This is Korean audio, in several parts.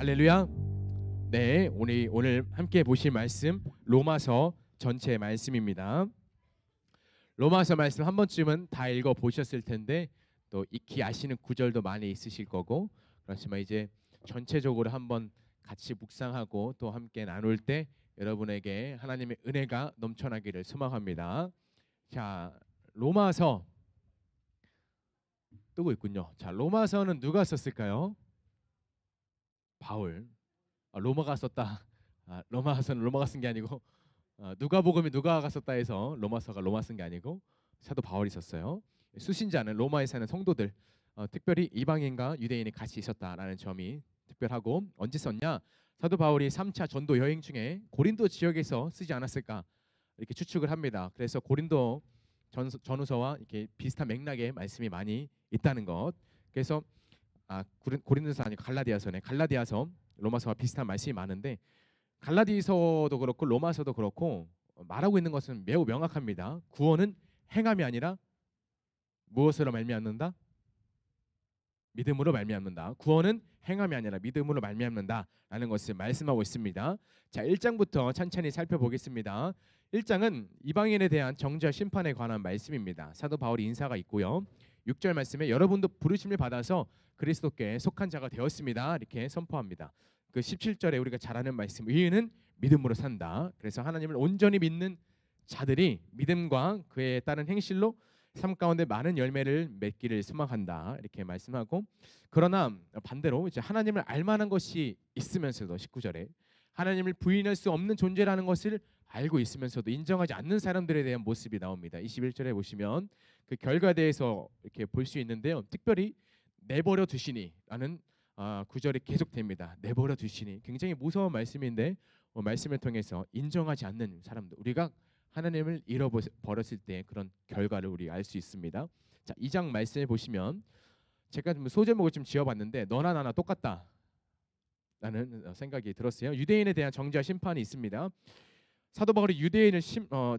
할렐루야. 네, 오늘 함께 보실 말씀 로마서 전체 말씀입니다. 로마서 말씀 한 번쯤은 다 읽어 보셨을 텐데 또 익히 아시는 구절도 많이 있으실 거고, 그렇지만 이제 전체적으로 한번 같이 묵상하고 또 함께 나눌 때 여러분에게 하나님의 은혜가 넘쳐나기를 소망합니다. 자, 로마서 뜨고 있군요. 자, 로마서는 누가 썼을까요? 바울. 로마가 썼다. 로마서는 로마가 쓴 게 아니고 누가복음이 누가가 썼다 해서 로마서가 로마 쓴 게 아니고 사도 바울이 썼어요. 수신자는 로마에 사는 성도들, 특별히 이방인과 유대인이 같이 있었다라는 점이 특별하고, 언제 썼냐? 사도 바울이 3차 전도 여행 중에 고린도 지역에서 쓰지 않았을까 이렇게 추측을 합니다. 그래서 고린도 전후서와 이렇게 비슷한 맥락의 말씀이 많이 있다는 것. 그래서 고린도서 아니고 갈라디아서네. 갈라디아서, 로마서와 비슷한 말씀이 많은데 갈라디아서도 그렇고 로마서도 그렇고 말하고 있는 것은 매우 명확합니다. 구원은 행함이 아니라 무엇으로 말미암는다? 믿음으로 말미암는다. 구원은 행함이 아니라 믿음으로 말미암는다라는 것을 말씀하고 있습니다. 자, 1장부터 천천히 살펴보겠습니다. 1장은 이방인에 대한 정죄와 심판에 관한 말씀입니다. 사도 바울이 인사가 있고요. 6절 말씀에 여러분도 부르심을 받아서 그리스도께 속한 자가 되었습니다. 이렇게 선포합니다. 그 17절에 우리가 잘 아는 말씀, 의인은 믿음으로 산다. 그래서 하나님을 온전히 믿는 자들이 믿음과 그에 따른 행실로 삶 가운데 많은 열매를 맺기를 소망한다. 이렇게 말씀하고, 그러나 반대로 이제 하나님을 알만한 것이 있으면서도 19절에 하나님을 부인할 수 없는 존재라는 것을 알고 있으면서도 인정하지 않는 사람들에 대한 모습이 나옵니다. 21절에 보시면 그 결과에 대해서 이렇게 볼 수 있는데요. 특별히 내버려 두시니라는 구절이 계속됩니다. 내버려 두시니 굉장히 무서운 말씀인데 말씀을 통해서 인정하지 않는 사람들, 우리가 하나님을 잃어버렸을 때 그런 결과를 우리가 알 수 있습니다. 자, 2장 말씀해 보시면 제가 좀 소제목을 좀 지어봤는데 너나 나나 똑같다라는 생각이 들었어요. 유대인에 대한 정죄와 심판이 있습니다. 사도 바울이 유대인을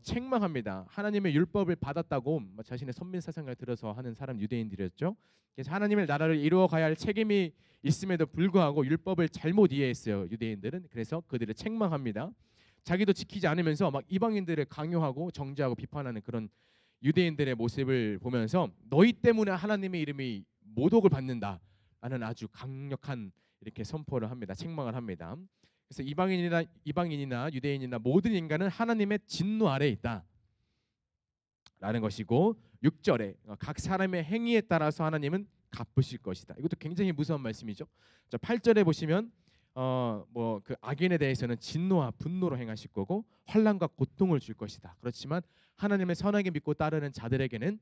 책망합니다. 하나님의 율법을 받았다고 자신의 선민 사상을 들어서 하는 사람 유대인들이었죠. 그래서 하나님의 나라를 이루어 가야 할 책임이 있음에도 불구하고 율법을 잘못 이해했어요, 유대인들은. 그래서 그들을 책망합니다. 자기도 지키지 않으면서 막 이방인들을 강요하고 정죄하고 비판하는 그런 유대인들의 모습을 보면서 너희 때문에 하나님의 이름이 모독을 받는다라는 아주 강력한 이렇게 선포를 합니다. 책망을 합니다. 그래서 이방인이나 유대인이나 모든 인간은 하나님의 진노 아래에 있다라는 것이고, 6절에 각 사람의 행위에 따라서 하나님은 갚으실 것이다. 이것도 굉장히 무서운 말씀이죠. 자, 8절에 보시면 그 악인에 대해서는 진노와 분노로 행하실 거고 환난과 고통을 줄 것이다. 그렇지만 하나님의 선하게 믿고 따르는 자들에게는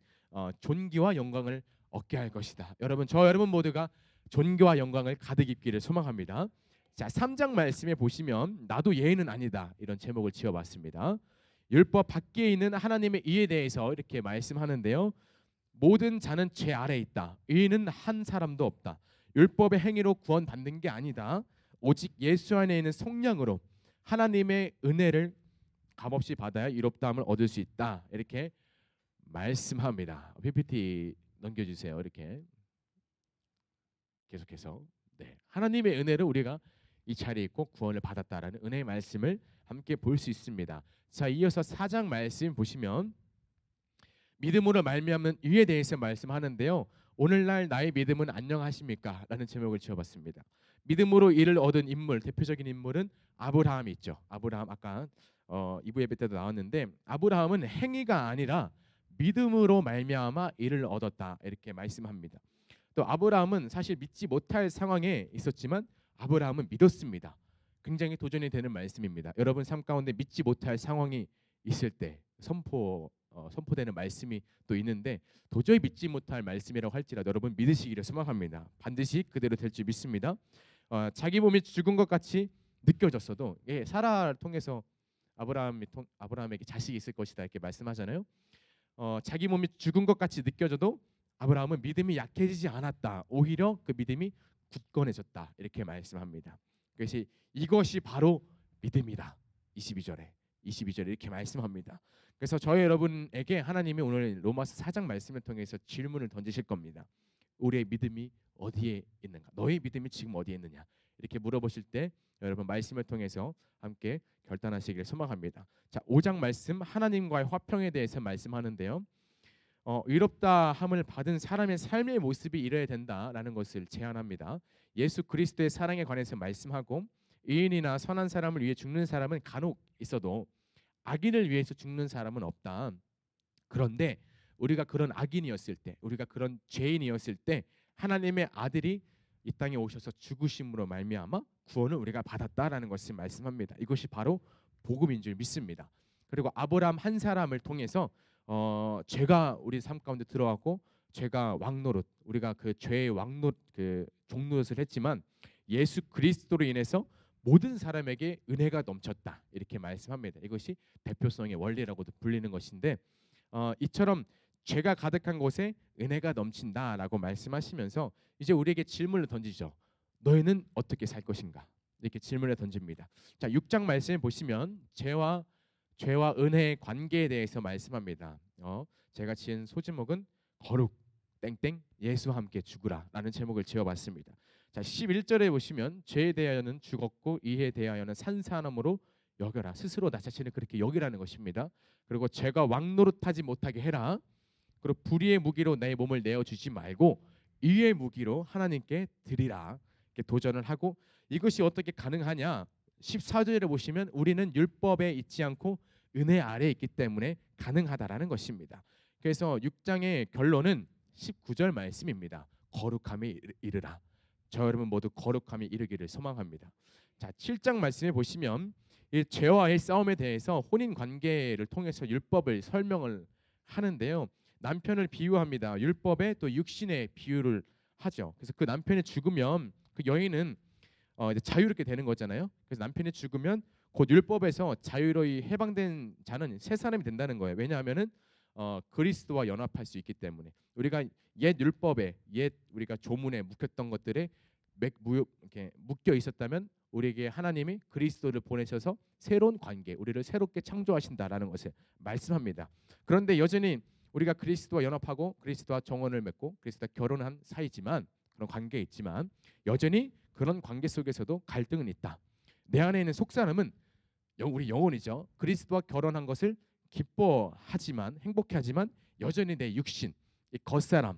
존귀와 영광을 얻게 할 것이다. 여러분 모두가 존귀와 영광을 가득 입기를 소망합니다. 자, 3장 말씀에 보시면 나도 예의는 아니다, 이런 제목을 지어봤습니다. 율법 밖에 있는 하나님의 의에 대해서 이렇게 말씀하는데요. 모든 자는 죄 아래에 있다. 의인은 한 사람도 없다. 율법의 행위로 구원받는 게 아니다. 오직 예수 안에 있는 성령으로 하나님의 은혜를 값없이 받아야 이롭다함을 얻을 수 있다. 이렇게 말씀합니다. PPT 넘겨주세요. 이렇게 계속해서 하나님의 은혜를 우리가 이 자리에 있고 구원을 받았다라는 은혜의 말씀을 함께 볼 수 있습니다. 자, 이어서 4장 말씀 보시면 믿음으로 말미암는 의에 대해서 말씀하는데요. 오늘날 나의 믿음은 안녕하십니까? 라는 제목을 지어봤습니다. 믿음으로 의를 얻은 인물, 대표적인 인물은 아브라함이 있죠. 아브라함, 아까 2부 예배 때도 나왔는데 아브라함은 행위가 아니라 믿음으로 말미암아 의를 얻었다, 이렇게 말씀합니다. 또 아브라함은 사실 믿지 못할 상황에 있었지만 아브라함은 믿었습니다. 굉장히 도전이 되는 말씀입니다. 여러분 삶 가운데 믿지 못할 상황이 있을 때 선포되는 말씀이 또 있는데, 도저히 믿지 못할 말씀이라고 할지라도 여러분 믿으시기를 소망합니다. 반드시 그대로 될 줄 믿습니다. 자기 몸이 죽은 것 같이 느껴졌어도, 사라를 통해서 아브라함에게 자식이 있을 것이다, 이렇게 말씀하잖아요. 자기 몸이 죽은 것 같이 느껴져도 아브라함은 믿음이 약해지지 않았다. 오히려 그 믿음이 굳건해졌다, 이렇게 말씀합니다. 그래서 이것이 바로 믿음이다. 22절에 이렇게 말씀합니다. 그래서 저희 여러분에게 하나님이 오늘 로마서 4장 말씀을 통해서 질문을 던지실 겁니다. 우리의 믿음이 어디에 있는가? 너의 믿음이 지금 어디에 있느냐? 이렇게 물어보실 때 여러분 말씀을 통해서 함께 결단하시기를 소망합니다. 자, 5장 말씀 하나님과의 화평에 대해서 말씀하는데요. 의롭다 함을 받은 사람의 삶의 모습이 이래야 된다라는 것을 제안합니다. 예수 그리스도의 사랑에 관해서 말씀하고 의인이나 선한 사람을 위해 죽는 사람은 간혹 있어도 악인을 위해서 죽는 사람은 없다. 그런데 우리가 그런 악인이었을 때, 우리가 그런 죄인이었을 때 하나님의 아들이 이 땅에 오셔서 죽으심으로 말미암아 구원을 우리가 받았다라는 것을 말씀합니다. 이것이 바로 복음인 줄 믿습니다. 그리고 아브라함 한 사람을 통해서 죄가 우리 삶 가운데 들어왔고 죄가 왕노릇, 우리가 그 죄의 왕노릇 그 종노릇을 했지만 예수 그리스도로 인해서 모든 사람에게 은혜가 넘쳤다 이렇게 말씀합니다. 이것이 대표성의 원리라고도 불리는 것인데 이처럼 죄가 가득한 곳에 은혜가 넘친다라고 말씀하시면서 이제 우리에게 질문을 던지죠. 너희는 어떻게 살 것인가? 이렇게 질문을 던집니다. 자, 6장 말씀을 보시면 죄와 은혜의 관계에 대해서 말씀합니다. 제가 지은 소제목은 거룩 땡땡 예수와 함께 죽으라라는 제목을 지어봤습니다. 자, 11절에 보시면 죄에 대하여는 죽었고 이에 대하여는 산사함으로 여겨라. 스스로 나 자신을 그렇게 여기라는 것입니다. 그리고 죄가 왕노릇하지 못하게 해라. 그리고 불의의 무기로 내 몸을 내어주지 말고 의의 무기로 하나님께 드리라. 이렇게 도전을 하고 이것이 어떻게 가능하냐? 14절에 보시면 우리는 율법에 있지 않고 은혜 아래에 있기 때문에 가능하다라는 것입니다. 그래서 6장의 결론은 19절 말씀입니다. 거룩함에 이르라. 저 여러분 모두 거룩함에 이르기를 소망합니다. 자, 7장 말씀에 보시면 이 죄와의 싸움에 대해서 혼인 관계를 통해서 율법을 설명을 하는데요. 남편을 비유합니다. 율법에 또 육신의 비유를 하죠. 그래서 그 남편이 죽으면 그 여인은 이제 자유롭게 되는 거잖아요. 그래서 남편이 죽으면 곧 율법에서 자유로이 해방된 자는 새 사람이 된다는 거예요. 왜냐하면은 그리스도와 연합할 수 있기 때문에 우리가 옛 율법에 옛 우리가 조문에 묵혔던 것들에 이렇게 묶여 있었다면 우리에게 하나님이 그리스도를 보내셔서 새로운 관계, 우리를 새롭게 창조하신다라는 것을 말씀합니다. 그런데 여전히 우리가 그리스도와 연합하고 그리스도와 정원을 맺고 그리스도와 결혼한 사이지만 그런 관계에 있지만 여전히 그런 관계 속에서도 갈등은 있다. 내 안에 있는 속사람은 우리 영혼이죠. 그리스도와 결혼한 것을 기뻐하지만 행복해하지만 여전히 내 육신, 이 겉사람,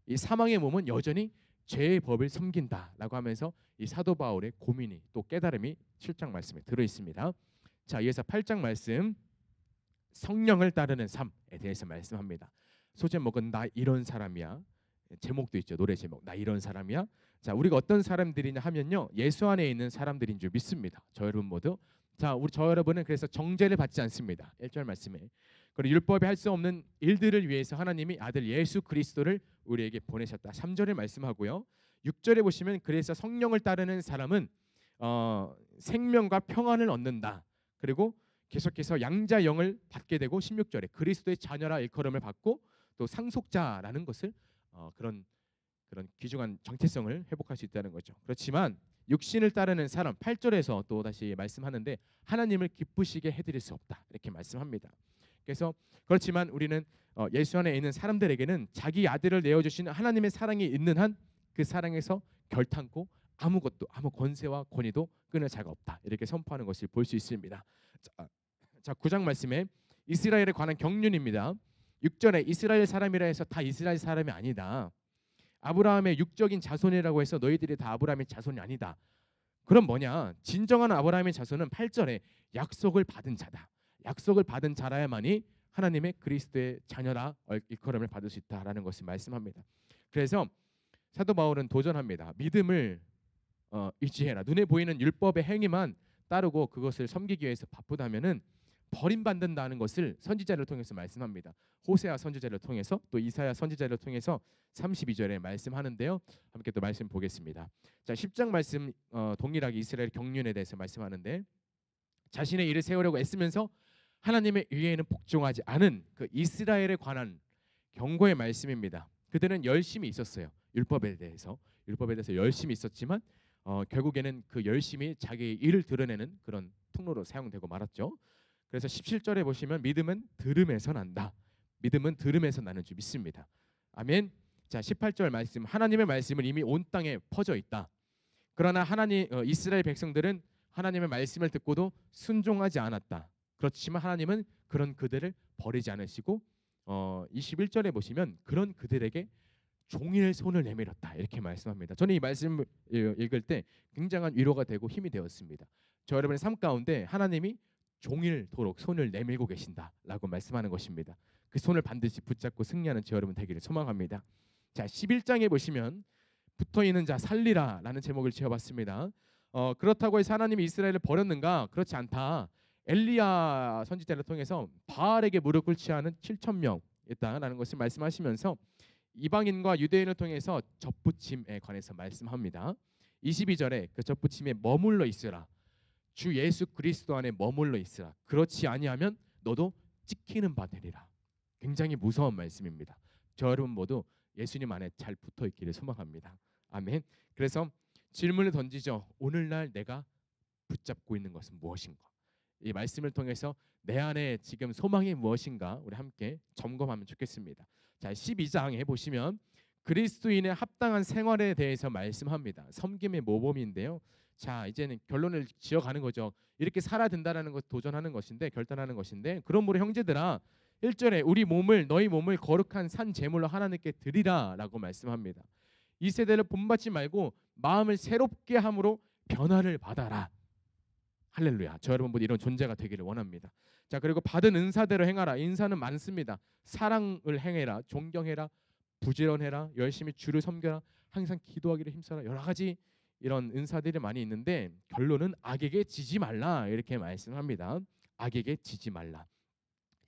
이 사망의 몸은 여전히 죄의 법을 섬긴다라고 하면서 이 사도 바울의 고민이 또 깨달음이 7장 말씀에 들어 있습니다. 자, 이어서 8장 말씀 성령을 따르는 삶에 대해서 말씀합니다. 소제목은 나 이런 사람이야. 제목도 있죠. 노래 제목. 나 이런 사람이야. 자, 우리가 어떤 사람들이냐 하면요. 예수 안에 있는 사람들인 줄 믿습니다. 저 여러분 모두. 자, 저 여러분은 그래서 정죄를 받지 않습니다. 1절 말씀에. 그리고 율법이 할 수 없는 일들을 위해서 하나님이 아들 예수 그리스도를 우리에게 보내셨다. 3절에 말씀하고요. 6절에 보시면 그래서 성령을 따르는 사람은 생명과 평안을 얻는다. 그리고 계속해서 양자 영을 받게 되고 16절에 그리스도의 자녀라 일컬음을 받고 또 상속자라는 것을 그런 귀중한 정체성을 회복할 수 있다는 거죠. 그렇지만 육신을 따르는 사람 8절에서 또 다시 말씀하는데 하나님을 기쁘시게 해드릴 수 없다 이렇게 말씀합니다. 그래서 그렇지만 우리는 예수 안에 있는 사람들에게는 자기 아들을 내어주시는 하나님의 사랑이 있는 한 그 사랑에서 결탄코 아무것도 아무 권세와 권위도 끊을 자가 없다 이렇게 선포하는 것을 볼 수 있습니다. 자 9장 말씀에 이스라엘에 관한 경륜입니다. 6절에 이스라엘 사람이라 해서 다 이스라엘 사람이 아니다. 아브라함의 육적인 자손이라고 해서 너희들이 다 아브라함의 자손이 아니다. 그럼 뭐냐? 진정한 아브라함의 자손은 8절에 약속을 받은 자다. 약속을 받은 자라야만이 하나님의 그리스도의 자녀라 일컬음을 받을 수 있다라는 것을 말씀합니다. 그래서 사도 바울은 도전합니다. 믿음을 의지해라. 눈에 보이는 율법의 행위만 따르고 그것을 섬기기 위해서 바쁘다면은 버림받는다는 것을 선지자를 통해서 말씀합니다. 호세아 선지자를 통해서 또 이사야 선지자를 통해서 32절에 말씀하는데요. 함께 또 말씀 보겠습니다. 자, 10장 말씀 동일하게 이스라엘 경륜에 대해서 말씀하는데 자신의 일을 세우려고 애쓰면서 하나님의 의에는 복종하지 않은 그 이스라엘에 관한 경고의 말씀입니다. 그들은 열심히 있었어요. 율법에 대해서 열심히 있었지만 결국에는 그 열심히 자기의 일을 드러내는 그런 통로로 사용되고 말았죠. 그래서 17절에 보시면 믿음은 들음에서 난다. 믿음은 들음에서 나는 줄 믿습니다. 아멘. 자 18절 말씀 하나님의 말씀은 이미 온 땅에 퍼져 있다. 그러나 하나님 이스라엘 백성들은 하나님의 말씀을 듣고도 순종하지 않았다. 그렇지만 하나님은 그런 그들을 버리지 않으시고 21절에 보시면 그런 그들에게 종일 손을 내밀었다 이렇게 말씀합니다. 저는 이 말씀을 읽을 때 굉장한 위로가 되고 힘이 되었습니다. 저 여러분의 삶 가운데 하나님이 종일토록 손을 내밀고 계신다라고 말씀하는 것입니다. 그 손을 반드시 붙잡고 승리하는 저 여러분 되기를 소망합니다. 자, 11장에 보시면 붙어있는 자 살리라라는 제목을 지어봤습니다. 그렇다고 해서 하나님이 이스라엘을 버렸는가? 그렇지 않다. 엘리야 선지자를 통해서 바알에게 무릎 꿇지 않은 7천 명이었다라는 것을 말씀하시면서 이방인과 유대인을 통해서 접붙임에 관해서 말씀합니다. 22절에 그 접붙임에 머물러 있으라. 주 예수 그리스도 안에 머물러 있으라. 그렇지 아니하면 너도 찍히는 바 되리라. 굉장히 무서운 말씀입니다. 저 여러분 모두 예수님 안에 잘 붙어 있기를 소망합니다. 아멘. 그래서 질문을 던지죠. 오늘날 내가 붙잡고 있는 것은 무엇인가? 이 말씀을 통해서 내 안에 지금 소망이 무엇인가 우리 함께 점검하면 좋겠습니다. 자, 12장에 보시면 그리스도인의 합당한 생활에 대해서 말씀합니다. 섬김의 모범인데요. 자, 이제는 결론을 지어가는 거죠. 이렇게 살아야 된다라는 것 도전하는 것인데 결단하는 것인데 그러므로 형제들아 1절에 우리 몸을 너희 몸을 거룩한 산 제물로 하나님께 드리라라고 말씀합니다. 이 세대를 본받지 말고 마음을 새롭게 함으로 변화를 받아라. 할렐루야. 저 여러분 모두 이런 존재가 되기를 원합니다. 자, 그리고 받은 은사대로 행하라. 인사는 많습니다. 사랑을 행해라. 존경해라. 부지런해라. 열심히 주를 섬겨라. 항상 기도하기를 힘써라. 여러 가지 이런 은사들이 많이 있는데 결론은 악에게 지지 말라 이렇게 말씀합니다. 악에게 지지 말라.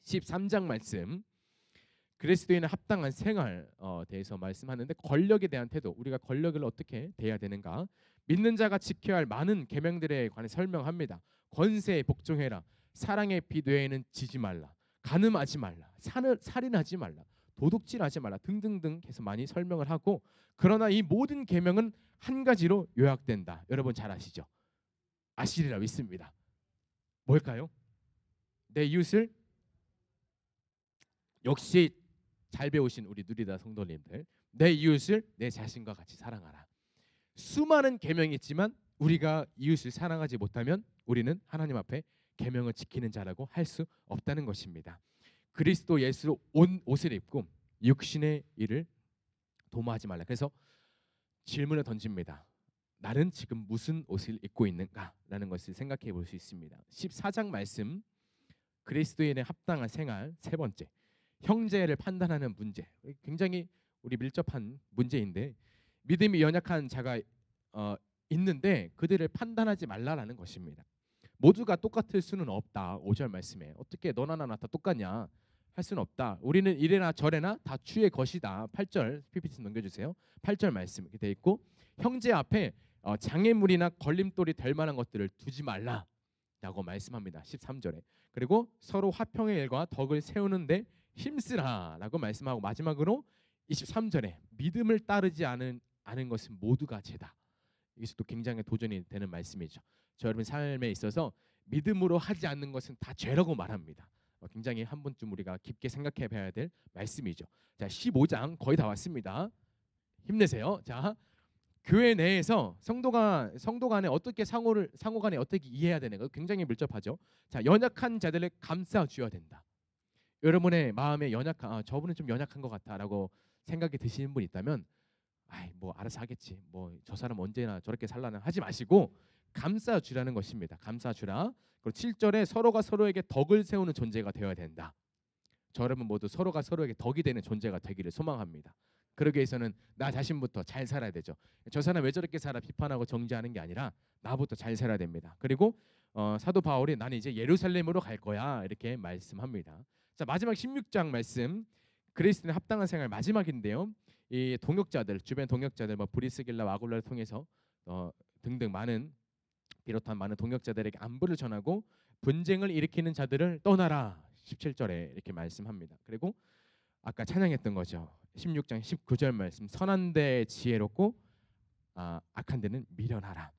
13장 말씀 그리스도인의 합당한 생활 대해서 말씀하는데 권력에 대한 태도 우리가 권력을 어떻게 대해야 되는가 믿는 자가 지켜야 할 많은 계명들에 관해 설명합니다. 권세에 복종해라. 사랑의 빛 외에는 지지 말라. 간음하지 말라. 살인하지 말라. 도둑질하지 말라 등등등 해서 많이 설명을 하고 그러나 이 모든 계명은 한 가지로 요약된다. 여러분 잘 아시죠? 아시리라 믿습니다. 뭘까요? 내 이웃을 역시 잘 배우신 우리 누리다 성도님들 내 이웃을 내 자신과 같이 사랑하라. 수많은 계명이 있지만 우리가 이웃을 사랑하지 못하면 우리는 하나님 앞에 계명을 지키는 자라고 할 수 없다는 것입니다. 그리스도 예수로 온 옷을 입고 육신의 일을 도모하지 말라. 그래서 질문을 던집니다. 나는 지금 무슨 옷을 입고 있는가라는 것을 생각해 볼 수 있습니다. 14장 말씀 그리스도인의 합당한 생활 세 번째 형제를 판단하는 문제 굉장히 우리 밀접한 문제인데 믿음이 연약한 자가 있는데 그들을 판단하지 말라라는 것입니다. 모두가 똑같을 수는 없다. 5절 말씀에 어떻게 너나 나나 다 똑같냐 할 수는 없다. 우리는 이래나 저래나 다 주의 것이다. 8절 PPT 넘겨주세요. 8절 말씀 이렇게 돼 있고 형제 앞에 장애물이나 걸림돌이 될 만한 것들을 두지 말라라고 말씀합니다. 13절에 그리고 서로 화평의 일과 덕을 세우는데 힘쓰라라고 말씀하고 마지막으로 23절에 믿음을 따르지 않은 것은 모두가 죄다. 이것도 굉장히 도전이 되는 말씀이죠. 저 여러분 삶에 있어서 믿음으로 하지 않는 것은 다 죄라고 말합니다. 굉장히 한 번쯤 우리가 깊게 생각해 봐야 될 말씀이죠. 자, 15장 거의 다 왔습니다. 힘내세요. 자, 교회 내에서 성도 간에 어떻게 상호간에 어떻게 이해해야 되는가 굉장히 밀접하죠. 자, 연약한 자들을 감싸 주어야 된다. 여러분의 마음에 연약한 저분은 좀 연약한 것 같아라고 생각이 드시는 분 있다면 아이 뭐 알아서 하겠지 뭐 저 사람 언제나 저렇게 살라나 하지 마시고 감싸 주라는 것입니다. 감싸 주라. 그리고 7절에 서로가 서로에게 덕을 세우는 존재가 되어야 된다. 저 여러분 모두 서로가 서로에게 덕이 되는 존재가 되기를 소망합니다. 그러기 위해서는 나 자신부터 잘 살아야 되죠. 저 사람 왜 저렇게 살아 비판하고 정죄하는 게 아니라 나부터 잘 살아야 됩니다. 그리고 사도 바울이 나는 이제 예루살렘으로 갈 거야 이렇게 말씀합니다. 자, 마지막 16장 말씀 그리스도인의 합당한 생활 마지막인데요. 이 동역자들 주변 동역자들 뭐 브리스길라 아굴라를 통해서 등등 비롯한 많은 동역자들에게 안부를 전하고 분쟁을 일으키는 자들을 떠나라 17절에 이렇게 말씀합니다. 그리고 아까 찬양했던 거죠. 16장 19절 말씀 선한 데 지혜롭고 악한 데는 미련하라.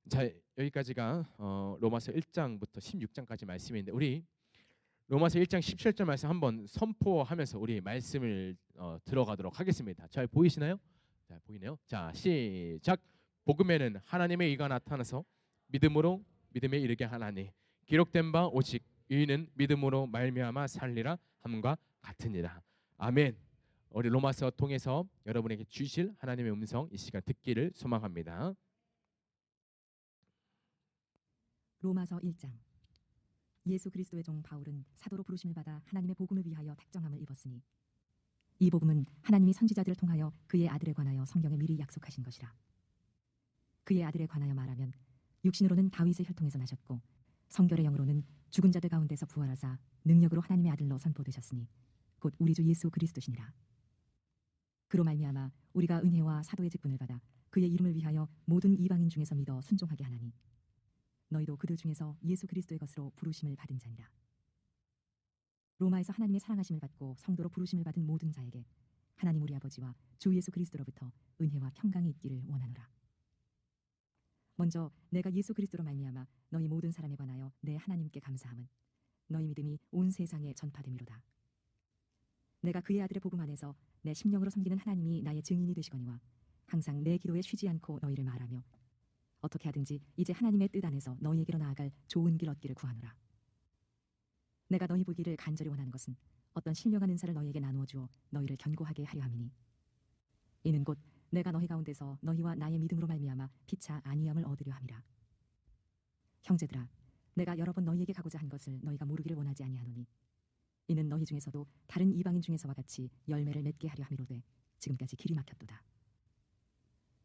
자, 여기까지가 로마서 1장부터 16장까지 말씀인데 우리 로마서 1장 17절 말씀 한번 선포하면서 우리 말씀을 들어가도록 하겠습니다. 잘 보이시나요? 자, 보이네요. 자, 시작. 복음에는 하나님의 의가 나타나서 믿음으로 믿음에 이르게 하나니 기록된 바 오직 의인은 믿음으로 말미암아 살리라 함과 같으니라. 아멘. 우리 로마서 통해서 여러분에게 주실 하나님의 음성 이 시간 듣기를 소망합니다. 로마서 1장. 예수 그리스도의 종 바울은 사도로 부르심을 받아 하나님의 복음을 위하여 택정함을 입었으니 이 복음은 하나님이 선지자들을 통하여 그의 아들에 관하여 성경에 미리 약속하신 것이라. 그의 아들에 관하여 말하면 육신으로는 다윗의 혈통에서 나셨고 성결의 영으로는 죽은 자들 가운데서 부활하사 능력으로 하나님의 아들로 선포되셨으니 곧 우리 주 예수 그리스도시니라. 그로 말미암아 우리가 은혜와 사도의 직분을 받아 그의 이름을 위하여 모든 이방인 중에서 믿어 순종하게 하나니 너희도 그들 중에서 예수 그리스도의 것으로 부르심을 받은 자니라. 로마에서 하나님의 사랑하심을 받고 성도로 부르심을 받은 모든 자에게 하나님 우리 아버지와 주 예수 그리스도로부터 은혜와 평강이 있기를 원하노라. 먼저 내가 예수 그리스도로 말미암아 너희 모든 사람에 관하여 내 하나님께 감사함은 너희 믿음이 온 세상에 전파됨이로다. 내가 그의 아들의 복음 안에서 내 심령으로 섬기는 하나님이 나의 증인이 되시거니와 항상 내 기도에 쉬지 않고 너희를 말하며 어떻게 하든지 이제 하나님의 뜻 안에서 너희에게로 나아갈 좋은 길 얻기를 구하노라. 내가 너희 보기를 간절히 원하는 것은 어떤 신령한 은사를 너희에게 나누어 주어 너희를 견고하게 하려 함이니 이는 곧 내가 너희 가운데서 너희와 나의 믿음으로 말미암아 피차 안위함을 얻으려 함이라. 형제들아, 내가 여러 번 너희에게 가고자 한 것을 너희가 모르기를 원하지 아니하노니 이는 너희 중에서도 다른 이방인 중에서와 같이 열매를 맺게 하려 함이로되 지금까지 길이 막혔도다.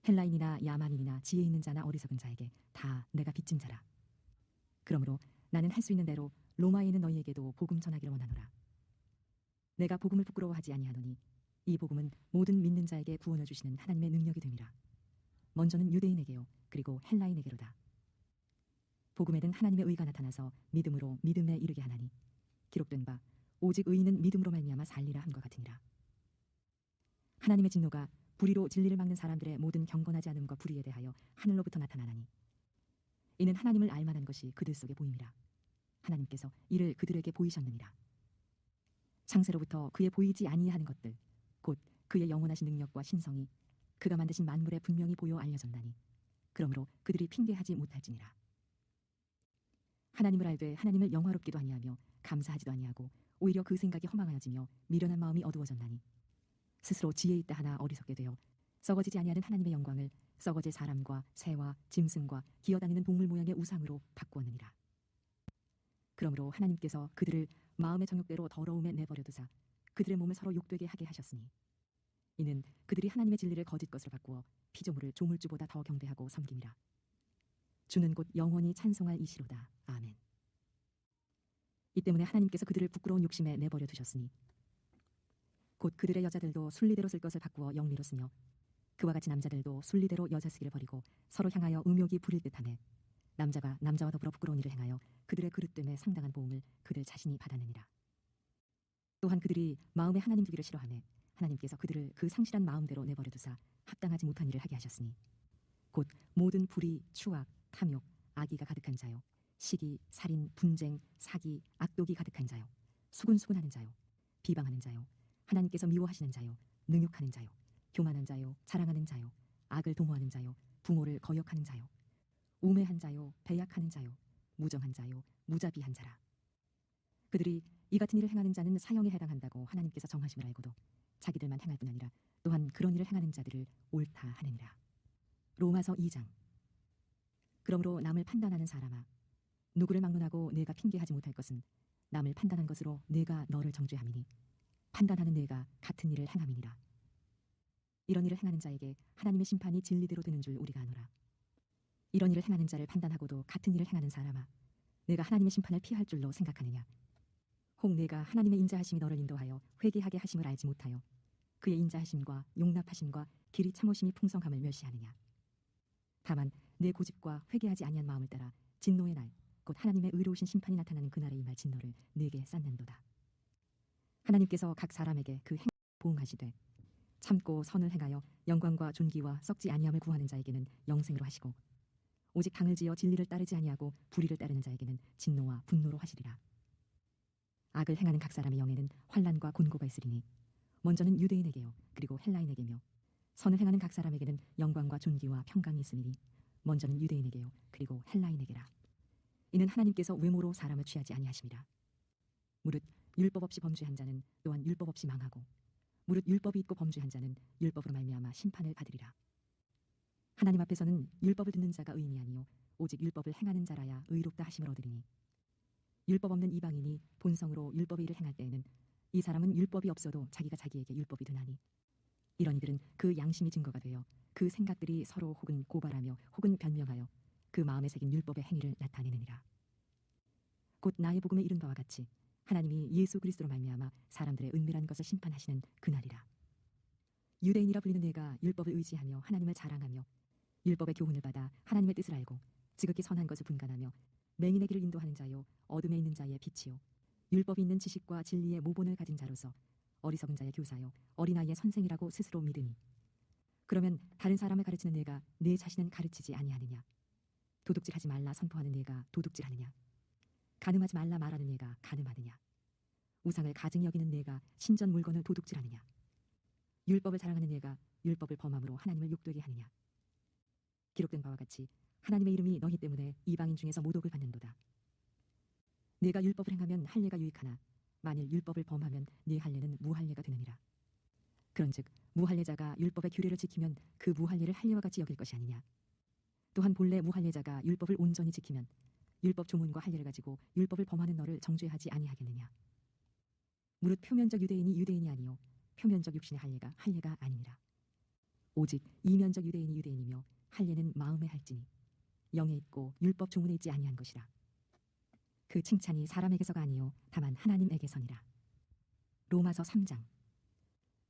헬라인이나 야만인이나 지혜 있는 자나 어리석은 자에게 다 내가 빚진 자라. 그러므로 나는 할 수 있는 대로 로마에 있는 너희에게도 복음 전하기를 원하노라. 내가 복음을 부끄러워하지 아니하노니 이 복음은 모든 믿는 자에게 구원을 주시는 하나님의 능력이 됨이라. 먼저는 유대인에게요 그리고 헬라인에게로다. 복음에는 하나님의 의가 나타나서 믿음으로 믿음에 이르게 하나니 기록된 바 오직 의인은 믿음으로 말미암아 살리라 함과 같으니라. 하나님의 진노가 불의로 진리를 막는 사람들의 모든 경건하지 않음과 불의에 대하여 하늘로부터 나타나나니 이는 하나님을 알만한 것이 그들 속에 보임이라. 하나님께서 이를 그들에게 보이셨느니라. 창세로부터 그의 보이지 아니하는 것들 곧 그의 영원하신 능력과 신성이 그가 만드신 만물에 분명히 보여 알려졌나니 그러므로 그들이 핑계하지 못할지니라. 하나님을 알되 하나님을 영화롭기도 아니하며 감사하지도 아니하고 오히려 그 생각이 허망하여지며 미련한 마음이 어두워졌나니 스스로 지혜 있다 하나 어리석게 되어 썩어지지 아니하는 하나님의 영광을 썩어질 사람과 새와 짐승과 기어다니는 동물 모양의 우상으로 바꾸었느니라. 그러므로 하나님께서 그들을 마음의 정욕대로 더러움에 내버려 두사 그들의 몸을 서로 욕되게 하게 하셨으니 이는 그들이 하나님의 진리를 거짓 것으로 바꾸어 피조물을 조물주보다 더 경배하고 섬김이라. 주는 곧 영원히 찬송할 이시로다. 아멘. 이 때문에 하나님께서 그들을 부끄러운 욕심에 내버려 두셨으니 곧 그들의 여자들도 순리대로 쓸 것을 바꾸어 영리로 쓰며 그와 같이 남자들도 순리대로 여자 쓰기를 버리고 서로 향하여 음욕이 부릴 듯하매 남자가 남자와 더불어 부끄러운 일을 행하여 그들의 그릇됨에 상당한 보응을 그들 자신이 받았느니라. 또한 그들이 마음에 하나님 두기를 싫어하매 하나님께서 그들을 그 상실한 마음대로 내버려 두사 합당하지 못한 일을 하게 하셨으니 곧 모든 불의, 추악, 탐욕, 악의가 가득한 자요 시기, 살인, 분쟁, 사기, 악독이 가득한 자요 수군수군하는 자요 비방하는 자요 하나님께서 미워하시는 자요 능욕하는 자요 교만한 자요 자랑하는 자요 악을 도모하는 자요 부모를 거역하는 자요 우매한 자요 배약하는 자요 무정한 자요 무자비한 자라. 그들이 이 같은 일을 행하는 자는 사형에 해당한다고 하나님께서 정하심을 알고도 자기들만 행할 뿐 아니라 또한 그런 일을 행하는 자들을 옳다 하느니라. 로마서 2장. 그러므로 남을 판단하는 사람아, 누구를 막론하고 내가 핑계하지 못할 것은 남을 판단한 것으로 내가 너를 정죄함이니 판단하는 내가 같은 일을 행함이니라. 이런 일을 행하는 자에게 하나님의 심판이 진리대로 되는 줄 우리가 아노라. 이런 일을 행하는 자를 판단하고도 같은 일을 행하는 사람아, 내가 하나님의 심판을 피할 줄로 생각하느냐? 혹 내가 하나님의 인자하심이 너를 인도하여 회개하게 하심을 알지 못하여 그의 인자하심과 용납하심과 길이 참으심이 풍성함을 멸시하느냐? 다만 내 고집과 회개하지 아니한 마음을 따라 진노의 날, 곧 하나님의 의로우신 심판이 나타나는 그날에 임할 진노를 내게 쌓는도다. 하나님께서 각 사람에게 그 행을 보응하시되 참고 선을 행하여 영광과 존귀와 썩지 아니함을 구하는 자에게는 영생으로 하시고 오직 당을 지어 진리를 따르지 아니하고 불의를 따르는 자에게는 진노와 분노로 하시리라. 악을 행하는 각 사람의 영에는 환난과 곤고가 있으리니 먼저는 유대인에게요 그리고 헬라인에게며 선을 행하는 각 사람에게는 영광과 존귀와 평강이 있으니 먼저는 유대인에게요 그리고 헬라인에게라. 이는 하나님께서 외모로 사람을 취하지 아니하심이라. 무릇 율법 없이 범죄한 자는 또한 율법 없이 망하고 무릇 율법이 있고 범죄한 자는 율법으로 말미암아 심판을 받으리라. 하나님 앞에서는 율법을 듣는 자가 의인이 아니요 오직 율법을 행하는 자라야 의롭다 하심을 얻으리니 율법 없는 이방인이 본성으로 율법의 일을 행할 때에는 이 사람은 율법이 없어도 자기가 자기에게 율법이 되나니 이런 이들은 그 양심이 증거가 되어 그 생각들이 서로 혹은 고발하며 혹은 변명하여 그 마음에 새긴 율법의 행위를 나타내느니라. 곧 나의 복음에 이른 바와 같이 하나님이 예수 그리스도로 말미암아 사람들의 은밀한 것을 심판하시는 그날이라. 유대인이라 불리는 내가 율법을 의지하며 하나님을 자랑하며 율법의 교훈을 받아 하나님의 뜻을 알고 지극히 선한 것을 분간하며 맹인의 길을 인도하는 자요 어둠에 있는 자의 빛이요 율법이 있는 지식과 진리의 모본을 가진 자로서 어리석은 자의 교사요 어린아이의 선생이라고 스스로 믿으니 그러면 다른 사람을 가르치는 내가 내 자신은 가르치지 아니하느냐? 도둑질하지 말라 선포하는 내가 도둑질하느냐? 간음하지 말라 말하는 내가 간음하느냐? 우상을 가증히 여기는 내가 신전 물건을 도둑질하느냐? 율법을 자랑하는 내가 율법을 범함으로 하나님을 욕되게 하느냐? 기록된 바와 같이 하나님의 이름이 너희 때문에 이방인 중에서 모독을 받는도다. 내가 율법을 행하면 할례가 유익하나 만일 율법을 범하면 네 할례는 무할례가 되느니라. 그런즉 무할례자가 율법의 규례를 지키면 그 무할례를 할례와 같이 여길 것이 아니냐. 또한 본래 무할례자가 율법을 온전히 지키면 율법 조문과 할례를 가지고 율법을 범하는 너를 정죄하지 아니하겠느냐. 무릇 표면적 유대인이 유대인이 아니요 표면적 육신의 할례가 아니니라. 오직 이면적 유대인이 유대인이며 할례는 마음에 할지니 영에 있고 율법 조문에 있지 아니한 것이라. 그 칭찬이 사람에게서가 아니요 다만 하나님에게서니라. 로마서 3장.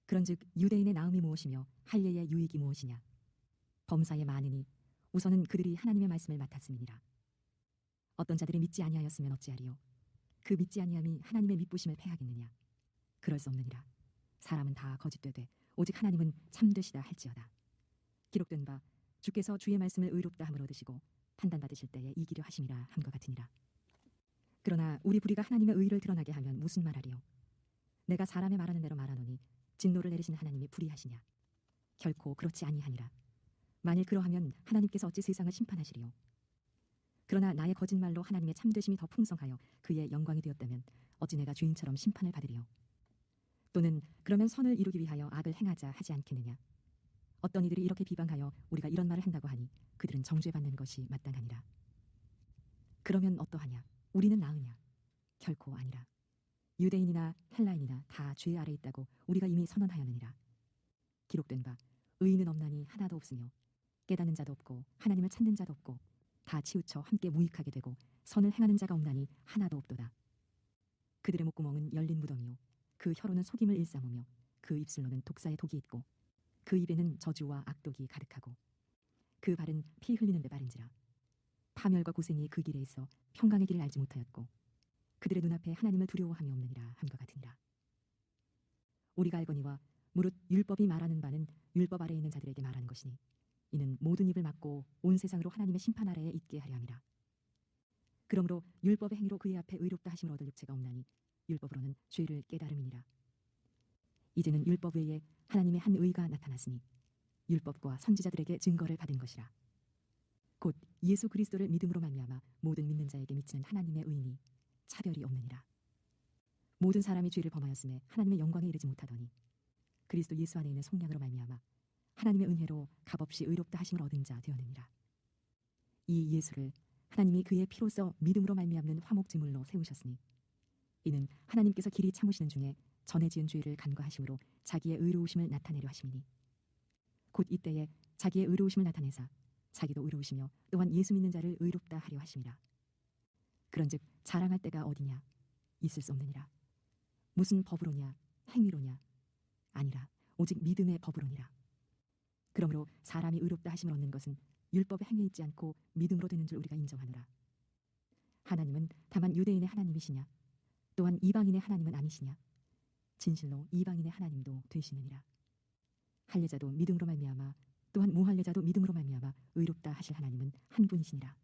그런즉 유대인의 나음이 무엇이며 할례의 유익이 무엇이냐? 범사에 많으니 우선은 그들이 하나님의 말씀을 맡았음이니라. 어떤 자들이 믿지 아니하였으면 어찌하리요? 그 믿지 아니함이 하나님의 믿부심을 패하겠느냐? 그럴 수 없느니라. 사람은 다 거짓되되 오직 하나님은 참되시다 할지어다. 기록된 바 주께서 주의 말씀을 의롭다 함을 얻으시고 판단받으실 때에 이기려 하심이라 함과 같으니라. 그러나 우리 불의가 하나님의 의를 드러나게 하면 무슨 말하리요? 내가 사람의 말하는 대로 말하노니 진노를 내리시는 하나님이 불의하시냐? 결코 그렇지 아니하니라. 만일 그러하면 하나님께서 어찌 세상을 심판하시리요? 그러나 나의 거짓말로 하나님의 참되심이 더 풍성하여 그의 영광이 되었다면 어찌 내가 주인처럼 심판을 받으리요? 또는 그러면 선을 이루기 위하여 악을 행하자 하지 않겠느냐? 어떤 이들이 이렇게 비방하여 우리가 이런 말을 한다고 하니 그들은 정죄받는 것이 마땅하니라. 그러면 어떠하냐? 우리는 나으냐? 결코 아니라. 유대인이나 헬라인이나 다 죄 아래 있다고 우리가 이미 선언하였느니라. 기록된 바 의인은 없나니 하나도 없으며 깨닫는 자도 없고 하나님을 찾는 자도 없고 다 치우쳐 함께 무익하게 되고 선을 행하는 자가 없나니 하나도 없도다. 그들의 목구멍은 열린 무덤이요 그 혀로는 속임을 일삼으며 그 입술로는 독사의 독이 있고 그 입에는 저주와 악독이 가득하고 그 발은 피 흘리는 데 발인지라. 파멸과 고생이 그 길에 있어 평강의 길을 알지 못하였고 그들의 눈앞에 하나님을 두려워함이 없느니라 함과 같으니라. 우리가 알거니와 무릇 율법이 말하는 바는 율법 아래에 있는 자들에게 말하는 것이니 이는 모든 입을 막고 온 세상으로 하나님의 심판 아래에 있게 하려 함이라. 그러므로 율법의 행위로 그의 앞에 의롭다 하심을 얻을 육체가 없나니 율법으로는 죄를 깨달음이니라. 이제는 율법 외에 하나님의 한 의가 나타났으니 율법과 선지자들에게 증거를 받은 것이라. 곧 예수 그리스도를 믿음으로 말미암아 모든 믿는 자에게 미치는 하나님의 의인이 차별이 없느니라. 모든 사람이 죄를 범하였음에 하나님의 영광에 이르지 못하더니 그리스도 예수 안에 있는 속량으로 말미암아 하나님의 은혜로 값없이 의롭다 하심을 얻은 자 되었느니라. 이 예수를 하나님이 그의 피로써 믿음으로 말미암는 화목제물로 세우셨으니 이는 하나님께서 길이 참으시는 중에 전에 지은 죄를 간과하심으로 자기의 의로우심을 나타내려 하심이니 곧 이때에 자기의 의로우심을 나타내사 자기도 의로우시며 또한 예수 믿는 자를 의롭다 하려 하심이라. 그런즉 자랑할 때가 어디냐? 있을 수 없느니라. 무슨 법으로냐? 행위로냐? 아니라 오직 믿음의 법으로니라. 그러므로 사람이 의롭다 하심을 얻는 것은 율법의 행위에 있지 않고 믿음으로 되는 줄 우리가 인정하노라. 하나님은 다만 유대인의 하나님이시냐? 또한 이방인의 하나님은 아니시냐? 진실로 이방인의 하나님도 되시느니라. 할례자도 믿음으로 말미암아 또한 무할례자도 믿음으로 말미암아 의롭다 하실 하나님은 한 분이시니라.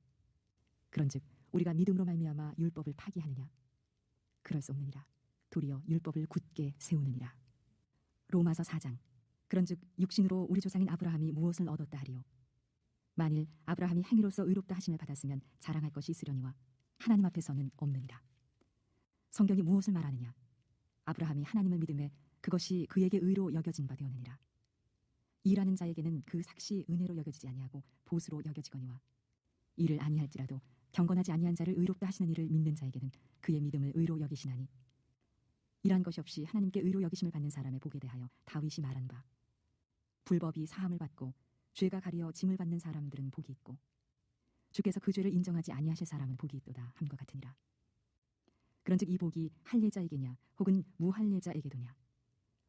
그런즉 우리가 믿음으로 말미암아 율법을 파기하느냐? 그럴 수 없느니라. 도리어 율법을 굳게 세우느니라. 로마서 4장. 그런즉 육신으로 우리 조상인 아브라함이 무엇을 얻었다 하리요. 만일 아브라함이 행위로서 의롭다 하심을 받았으면 자랑할 것이 있으려니와 하나님 앞에서는 없느니라. 성경이 무엇을 말하느냐? 아브라함이 하나님을 믿음에 그것이 그에게 의로 여겨진 바 되었느니라. 일하는 자에게는 그 삭시 은혜로 여겨지지 아니하고 보수로 여겨지거니와 이를 아니할지라도 경건하지 아니한 자를 의롭다 하시는 이를 믿는 자에게는 그의 믿음을 의로 여기시나니 일한 것이 없이 하나님께 의로 여기심을 받는 사람의 복에 대하여 다윗이 말한 바 불법이 사함을 받고 죄가 가리어 짐을 받는 사람들은 복이 있고 주께서 그 죄를 인정하지 아니하실 사람은 복이 있도다 함과 같으니라. 그런즉 이 복이 할례자에게냐 혹은 무할례자에게도냐?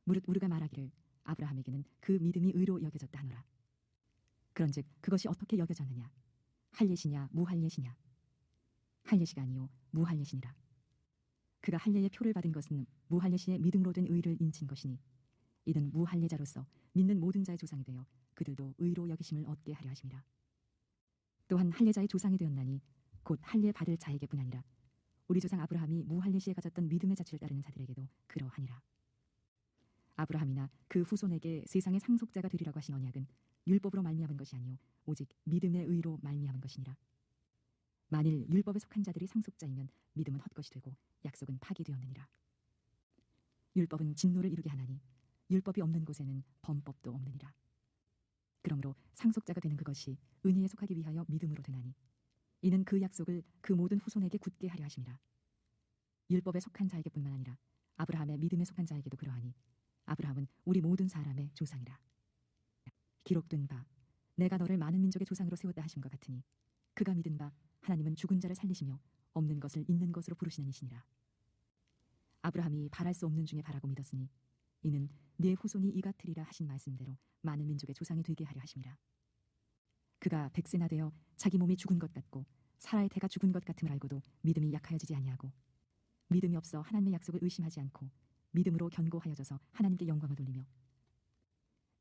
무릇 우리가 말하기를 아브라함에게는 그 믿음이 의로 여겨졌다 하노라. 그런즉 그것이 어떻게 여겨졌느냐? 할례시냐 무할례시냐? 할례시가 아니요 무할례시니라. 그가 할례의 표를 받은 것은 무할례시의 믿음으로 된 의를 인친 것이니 이는 무할례자로서 믿는 모든 자의 조상이 되어 그들도 의로 여기심을 얻게 하려 하심이라. 또한 할례자의 조상이 되었나니 곧 할례 받을 자에게뿐 아니라 우리 조상 아브라함이 무할례시에 가졌던 믿음의 자취를 따르는 자들에게도 그러하니라. 아브라함이나 그 후손에게 세상의 상속자가 되리라고 하신 언약은 율법으로 말미암은 것이 아니요 오직 믿음의 의로 말미암은 것이니라. 만일 율법에 속한 자들이 상속자이면 믿음은 헛것이 되고 약속은 파기되었느니라. 율법은 진노를 이루게 하나니 율법이 없는 곳에는 범법도 없느니라. 그러므로 상속자가 되는 그것이 은혜에 속하기 위하여 믿음으로 되나니 이는 그 약속을 그 모든 후손에게 굳게 하려 하심이라. 율법에 속한 자에게뿐만 아니라 아브라함의 믿음에 속한 자에게도 그러하니 아브라함은 우리 모든 사람의 조상이라. 기록된 바 내가 너를 많은 민족의 조상으로 세웠다 하심과 같으니 그가 믿은 바 하나님은 죽은 자를 살리시며 없는 것을 있는 것으로 부르시는 이시니라. 아브라함이 바랄 수 없는 중에 바라고 믿었으니 이는 네 후손이 이 같으리라 하신 말씀대로 많은 민족의 조상이 되게 하려 하심이라. 그가 백세나 되어 자기 몸이 죽은 것 같고 사라의 태가 죽은 것 같음을 알고도 믿음이 약하여지지 아니하고 믿음이 없어 하나님의 약속을 의심하지 않고 믿음으로 견고하여져서 하나님께 영광을 돌리며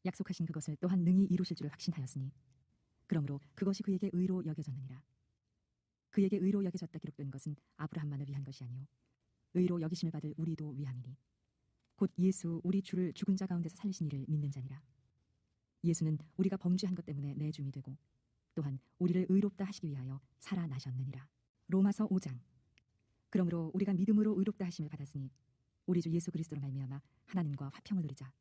약속하신 그것을 또한 능히 이루실 줄을 확신하였으니 그러므로 그것이 그에게 의로 여겨졌느니라. 그에게 의로 여겨졌다 기록된 것은 아브라함만을 위한 것이 아니요 의로 여기심을 받을 우리도 위함이니 곧 예수 우리 주를 죽은 자 가운데서 살리신 이를 믿는 자니라. 예수는 우리가 범죄한 것 때문에 내줌이 되고 또한 우리를 의롭다 하시기 위하여 살아나셨느니라. 로마서 5장. 그러므로 우리가 믿음으로 의롭다 하심을 받았으니 우리 주 예수 그리스도로 말미암아 하나님과 화평을 누리자.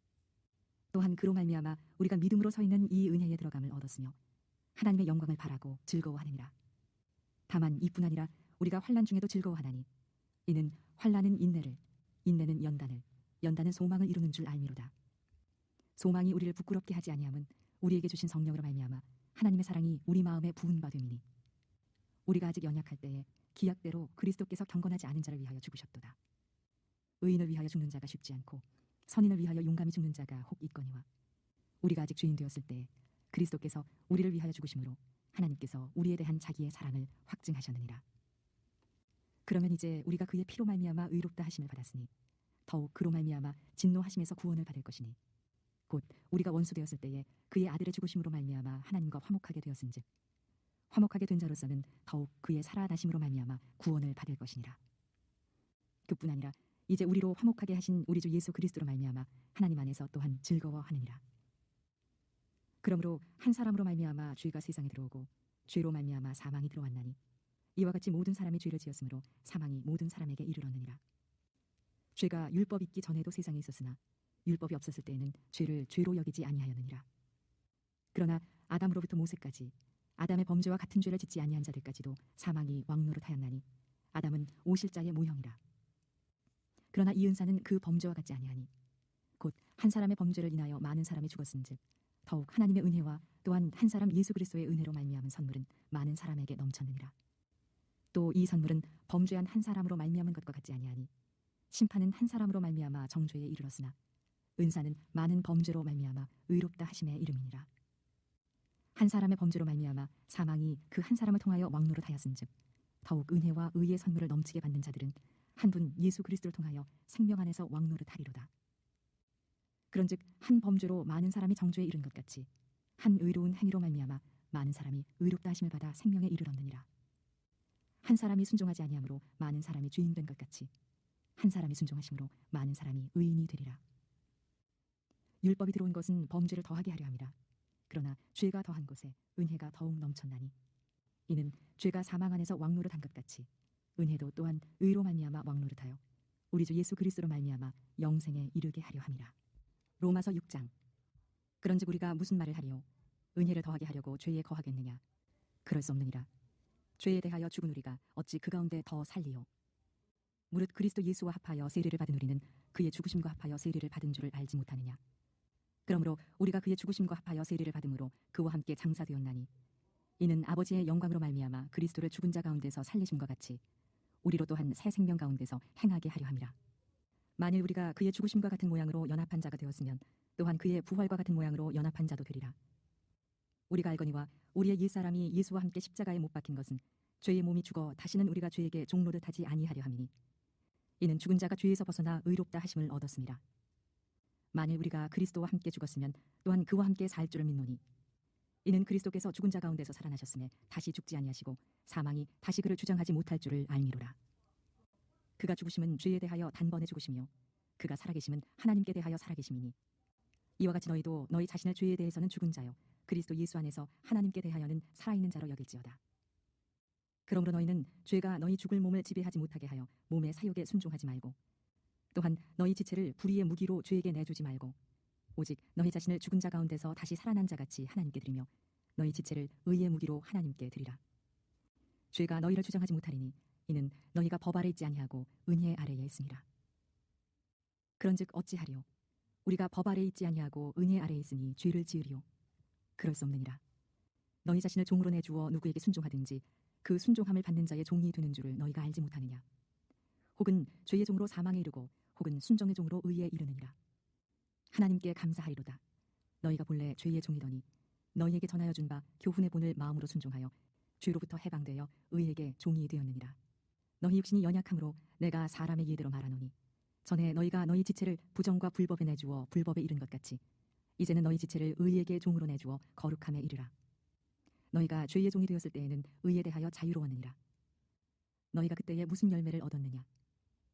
또한 그로 말미암아 우리가 믿음으로 서 있는 이 은혜에 들어감을 얻었으며 하나님의 영광을 바라고 즐거워하느니라. 다만 이뿐 아니라 우리가 환난 중에도 즐거워하나니 이는 환난은 인내를, 인내는 연단을, 연단은 소망을 이루는 줄 알미로다. 소망이 우리를 부끄럽게 하지 아니함은 우리에게 주신 성령으로 말미암아 하나님의 사랑이 우리 마음에 부은 바 됨이니 우리가 아직 연약할 때에 기약대로 그리스도께서 경건하지 않은 자를 위하여 죽으셨도다. 의인을 위하여 죽는 자가 쉽지 않고 선인을 위하여 용감히 죽는 자가 혹 있거니와 우리가 아직 죄인 되었을 때 그리스도께서 우리를 위하여 죽으심으로 하나님께서 우리에 대한 자기의 사랑을 확증하셨느니라. 그러면 이제 우리가 그의 피로 말미암아 의롭다 하심을 받았으니 더욱 그로 말미암아 진노하심에서 구원을 받을 것이니 곧 우리가 원수 되었을 때에 그의 아들의 죽으심으로 말미암아 하나님과 화목하게 되었은즉 화목하게 된 자로서는 더욱 그의 살아나심으로 말미암아 구원을 받을 것이니라. 그뿐 아니라 이제 우리로 화목하게 하신 우리 주 예수 그리스도로 말미암아 하나님 안에서 또한 즐거워하느니라. 그러므로 한 사람으로 말미암아 죄가 세상에 들어오고 죄로 말미암아 사망이 들어왔나니 이와 같이 모든 사람이 죄를 지었으므로 사망이 모든 사람에게 이르렀느니라. 죄가 율법 있기 전에도 세상에 있었으나 율법이 없었을 때에는 죄를 죄로 여기지 아니하였느니라. 그러나 아담으로부터 모세까지 아담의 범죄와 같은 죄를 짓지 아니한 자들까지도 사망이 왕노릇하였나니 아담은 오실자의 모형이라. 그러나 이 은사는 그 범죄와 같지 아니하니 곧 한 사람의 범죄를 인하여 많은 사람이 죽었은즉 더욱 하나님의 은혜와 또한 한 사람 예수 그리스도의 은혜로 말미암은 선물은 많은 사람에게 넘쳤느니라. 또 이 선물은 범죄한 한 사람으로 말미암은 것과 같지 아니하니 심판은 한 사람으로 말미암아 정죄에 이르렀으나 은사는 많은 범죄로 말미암아 의롭다 하심에 이름이니라. 한 사람의 범죄로 말미암아 사망이 그 한 사람을 통하여 왕노릇하였은즉 더욱 은혜와 의의 선물을 넘치게 받는 자들은 한 분 예수 그리스도를 통하여 생명 안에서 왕노릇하리로다. 그런즉 한 범죄로 많은 사람이 정죄에 이른 것 같이 한 의로운 행위로 말미암아 많은 사람이 의롭다 하심을 받아 생명에 이르렀느니라. 한 사람이 순종하지 아니함으로 많은 사람이 죄인 된 것 같이 한 사람이 순종하심으로 많은 사람이 의인이 되리라. 율법이 들어온 것은 범죄를 더하게 하려 함이라. 그러나 죄가 더한 곳에 은혜가 더욱 넘쳤나니 이는 죄가 사망 안에서 왕노릇한 것 같이 은혜도 또한 의로 말미암아 왕노릇하여 우리 주 예수 그리스도로 말미암아 영생에 이르게 하려 함이라. 로마서 6장. 그런즉 우리가 무슨 말을 하리요? 은혜를 더하게 하려고 죄에 거하겠느냐? 그럴 수 없느니라. 죄에 대하여 죽은 우리가 어찌 그 가운데 더 살리요? 무릇 그리스도 예수와 합하여 세례를 받은 우리는 그의 죽으심과 합하여 세례를 받은 줄을 알지 못하느냐? 그러므로 우리가 그의 죽으심과 합하여 세례를 받음으로 그와 함께 장사되었나니 이는 아버지의 영광으로 말미암아 그리스도를 죽은 자 가운데서 살리심과 같이 우리로 또한 새 생명 가운데서 행하게 하려 함이라. 만일 우리가 그의 죽으심과 같은 모양으로 연합한 자가 되었으면 또한 그의 부활과 같은 모양으로 연합한 자도 되리라. 우리가 알거니와 우리의 옛사람이 예수와 함께 십자가에 못 박힌 것은 죄의 몸이 죽어 다시는 우리가 죄에게 종노릇하지 아니하려 함이니 이는 죽은 자가 죄에서 벗어나 의롭다 하심을 얻었습니다. 만일 우리가 그리스도와 함께 죽었으면 또한 그와 함께 살 줄을 믿노니 이는 그리스도께서 죽은 자 가운데서 살아나셨음에 다시 죽지 아니하시고 사망이 다시 그를 주장하지 못할 줄을 알미로라. 그가 죽으심은 죄에 대하여 단번에 죽으시며 그가 살아계심은 하나님께 대하여 살아계심이니 이와 같이 너희도 너희 자신을 죄에 대해서는 죽은 자요 그리스도 예수 안에서 하나님께 대하여는 살아있는 자로 여길지어다. 그러므로 너희는 죄가 너희 죽을 몸을 지배하지 못하게 하여 몸의 사욕에 순종하지 말고 또한 너희 지체를 불의의 무기로 죄에게 내주지 말고 오직 너희 자신을 죽은 자 가운데서 다시 살아난 자같이 하나님께 드리며 너희 지체를 의의 무기로 하나님께 드리라. 죄가 너희를 주장하지 못하리니 이는 너희가 법 아래 있지 아니하고 은혜 아래에 있음이라. 그런즉 어찌하리요? 우리가 법 아래 있지 아니하고 은혜 아래에 있으니 죄를 지으리요? 그럴 수 없느니라. 너희 자신을 종으로 내주어 누구에게 순종하든지 그 순종함을 받는 자의 종이 되는 줄을 너희가 알지 못하느냐? 혹은 죄의 종으로 사망에 이르고 혹은 순종의 종으로 의에 이르느니라. 하나님께 감사하리로다. 너희가 본래 죄의 종이더니 너희에게 전하여 준 바 교훈의 본을 마음으로 순종하여 죄로부터 해방되어 의에게 종이 되었느니라. 너희 육신이 연약함으로 내가 사람의 예대로 말하노니 전에 너희가 너희 지체를 부정과 불법에 내주어 불법에 이른 것 같이 이제는 너희 지체를 의에게 종으로 내주어 거룩함에 이르라. 너희가 죄의 종이 되었을 때에는 의에 대하여 자유로웠느니라. 너희가 그때에 무슨 열매를 얻었느냐?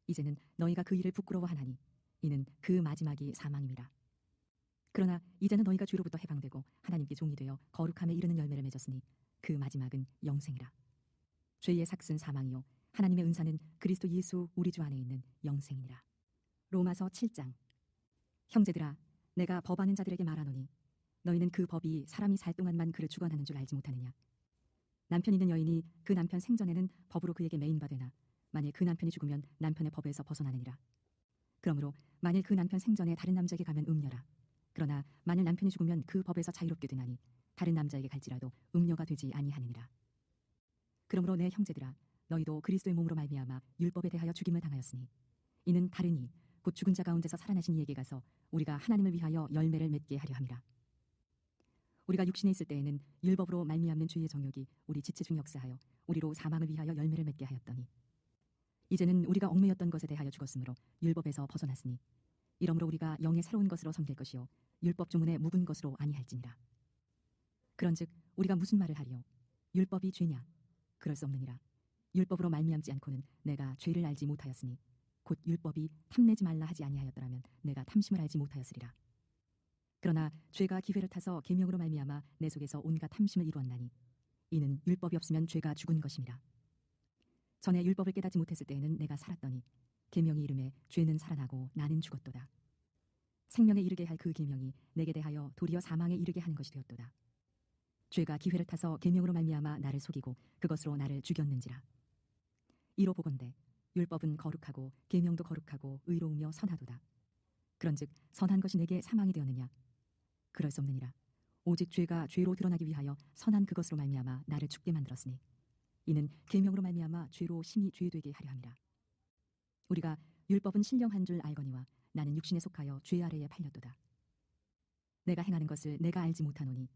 이제는 너희가 그 일을 부끄러워하나니 이는 그 마지막이 사망임이라. 그러나 이제는 너희가 죄로부터 해방되고 하나님께 종이 되어 거룩함에 이르는 열매를 맺었으니 그 마지막은 영생이라. 죄의 삭은 사망이요 하나님의 은사는 그리스도 예수 우리 주 안에 있는 영생이니라. 로마서 7장. 형제들아 내가 법하는 자들에게 말하노니 너희는 그 법이 사람이 살 동안만 그를 주관하는 줄 알지 못하느냐? 남편 있는 여인이 그 남편 생전에는 법으로 그에게 매인바 되나 만일 그 남편이 죽으면 남편의 법에서 벗어나느니라. 그러므로 만일 그 남편 생전에 다른 남자에게 가면 음녀라. 그러나 만일 남편이 죽으면 그 법에서 자유롭게 되나니 다른 남자에게 갈지라도 음녀가 되지 아니하느니라. 그러므로 내 형제들아 너희도 그리스도의 몸으로 말미암아 율법에 대하여 죽임을 당하였으니 이는 다르니 곧 죽은 자 가운데서 살아나신 이에게 가서 우리가 하나님을 위하여 열매를 맺게 하려 함이라. 우리가 육신에 있을 때에는 율법으로 말미암는 죄의 정욕이 우리 지체 중 역사하여 우리로 사망을 위하여 열매를 맺게 하였더니 이제는 우리가 얽매였던 것에 대하여 죽었으므로 율법에서 벗어났으니 이러므로 우리가 영의 새로운 것으로 섬길 것이요 율법 주문의 묵은 것으로 아니할지니라. 그런즉 우리가 무슨 말을 하리요? 율법이 죄냐? 그럴 수 없느니라. 율법으로 말미암지 않고는 내가 죄를 알지 못하였으니 곧 율법이 탐내지 말라 하지 아니하였더라면 내가 탐심을 알지 못하였으리라. 그러나 죄가 기회를 타서 계명으로 말미암아 내 속에서 온갖 탐심을 이루었나니 이는 율법이 없으면 죄가 죽은 것임이라. 전에 율법을 깨닫지 못했을 때에는 내가 살았더니 계명이 이름에 죄는 살아나고 나는 죽었도다. 생명에 이르게 할 그 계명이 내게 대하여 도리어 사망에 이르게 하는 것이 되었도다. 죄가 기회를 타서 계명으로 말미암아 나를 속이고 그것으로 나를 죽였는지라. 이로 보건대 율법은 거룩하고 계명도 거룩하고 의로우며 선하도다. 그런즉 선한 것이 내게 사망이 되었느냐? 그럴 수 없느니라. 오직 죄가 죄로 드러나기 위하여 선한 그것으로 말미암아 나를 죽게 만들었으니 이는 계명으로 말미암아 죄로 심히 죄되게 하려 함이라. 우리가 율법은 신령한 줄 알거니와 나는 육신에 속하여 죄 아래에 팔렸도다. 내가 행하는 것을 내가 알지 못하노니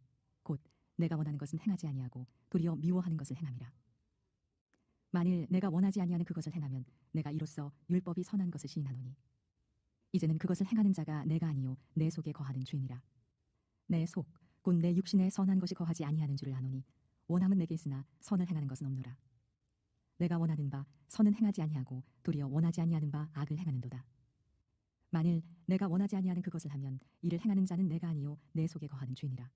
곧 내가 원하는 것은 행하지 아니하고 도리어 미워하는 것을 행함이라. 만일 내가 원하지 아니하는 그것을 행하면 내가 이로써 율법이 선한 것을 시인하노니 이제는 그것을 행하는 자가 내가 아니요 내 속에 거하는 죄니라. 내 속 곧 내 육신에 선한 것이 거하지 아니하는 줄을 아노니 원함은 내게 있으나 선을 행하는 것은 없노라. 내가 원하는 바 선은 행하지 아니하고 도리어 원하지 아니하는 바 악을 행하는도다. 만일 내가 원하지 아니하는 그것을 하면 이를 행하는 자는 내가 아니요 내 속에 거하는 죄니라.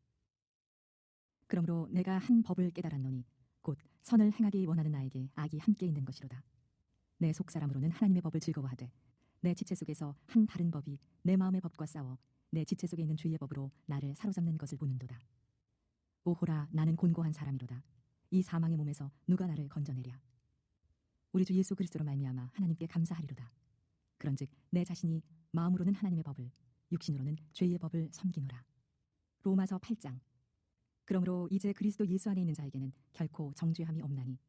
그러므로 내가 한 법을 깨달았노니 곧 선을 행하기 원하는 나에게 악이 함께 있는 것이로다. 내 속사람으로는 하나님의 법을 즐거워하되 내 지체 속에서 한 다른 법이 내 마음의 법과 싸워 내 지체 속에 있는 죄의 법으로 나를 사로잡는 것을 보는도다. 오호라, 나는 곤고한 사람이로다. 이 사망의 몸에서 누가 나를 건져내랴. 우리 주 예수 그리스도로 말미암아 하나님께 감사하리로다. 그런즉 내 자신이 마음으로는 하나님의 법을, 육신으로는 죄의 법을 섬기노라. 로마서 8장. 그러므로 이제 그리스도 예수 안에 있는 자에게는 결코 정죄함이 없나니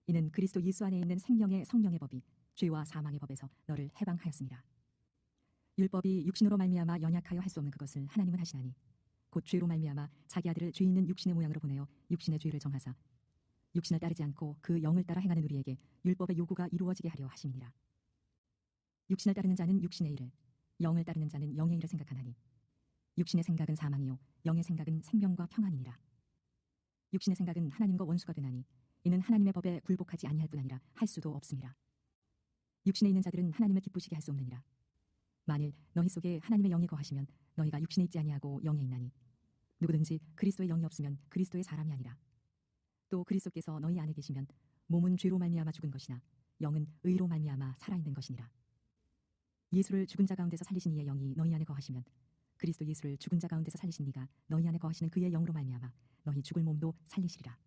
이는 그리스도 예수 안에 있는 생명의 성령의 법이 죄와 사망의 법에서 너를 해방하였습니다. 율법이 육신으로 말미암아 연약하여 할 수 없는 그것을 하나님은 하시나니 곧 죄로 말미암아 자기 아들을 죄 있는 육신의 모양으로 보내어 육신의 죄를 정하사 육신을 따르지 않고 그 영을 따라 행하는 우리에게 율법의 요구가 이루어지게 하려 하심이니라. 육신을 따르는 자는 육신의 일을, 영을 따르는 자는 영의 일을 생각하나니 육신의 생각은 사망이요 영의 생각은 생명과 평안이니라. 육신의 생각은 하나님과 원수가 되나니 이는 하나님의 법에 굴복하지 아니할 뿐 아니라 할 수도 없습니다. 육신에 있는 자들은 하나님을 기쁘시게 할 수 없느니라. 만일 너희 속에 하나님의 영이 거하시면 너희가 육신에 있지 아니하고 영에 있나니 누구든지 그리스도의 영이 없으면 그리스도의 사람이 아니라. 또 그리스도께서 너희 안에 계시면 몸은 죄로 말미암아 죽은 것이나 영은 의로 말미암아 살아있는 것이니라. 예수를 죽은 자 가운데서 살리신 이의 영이 너희 안에 거하시면 그리스도 예수를 죽은 자 가운데서 살리신 이가 너희 안에 거하시는 그의 영으로 말미암아 너희 죽을 몸도 살리시리라.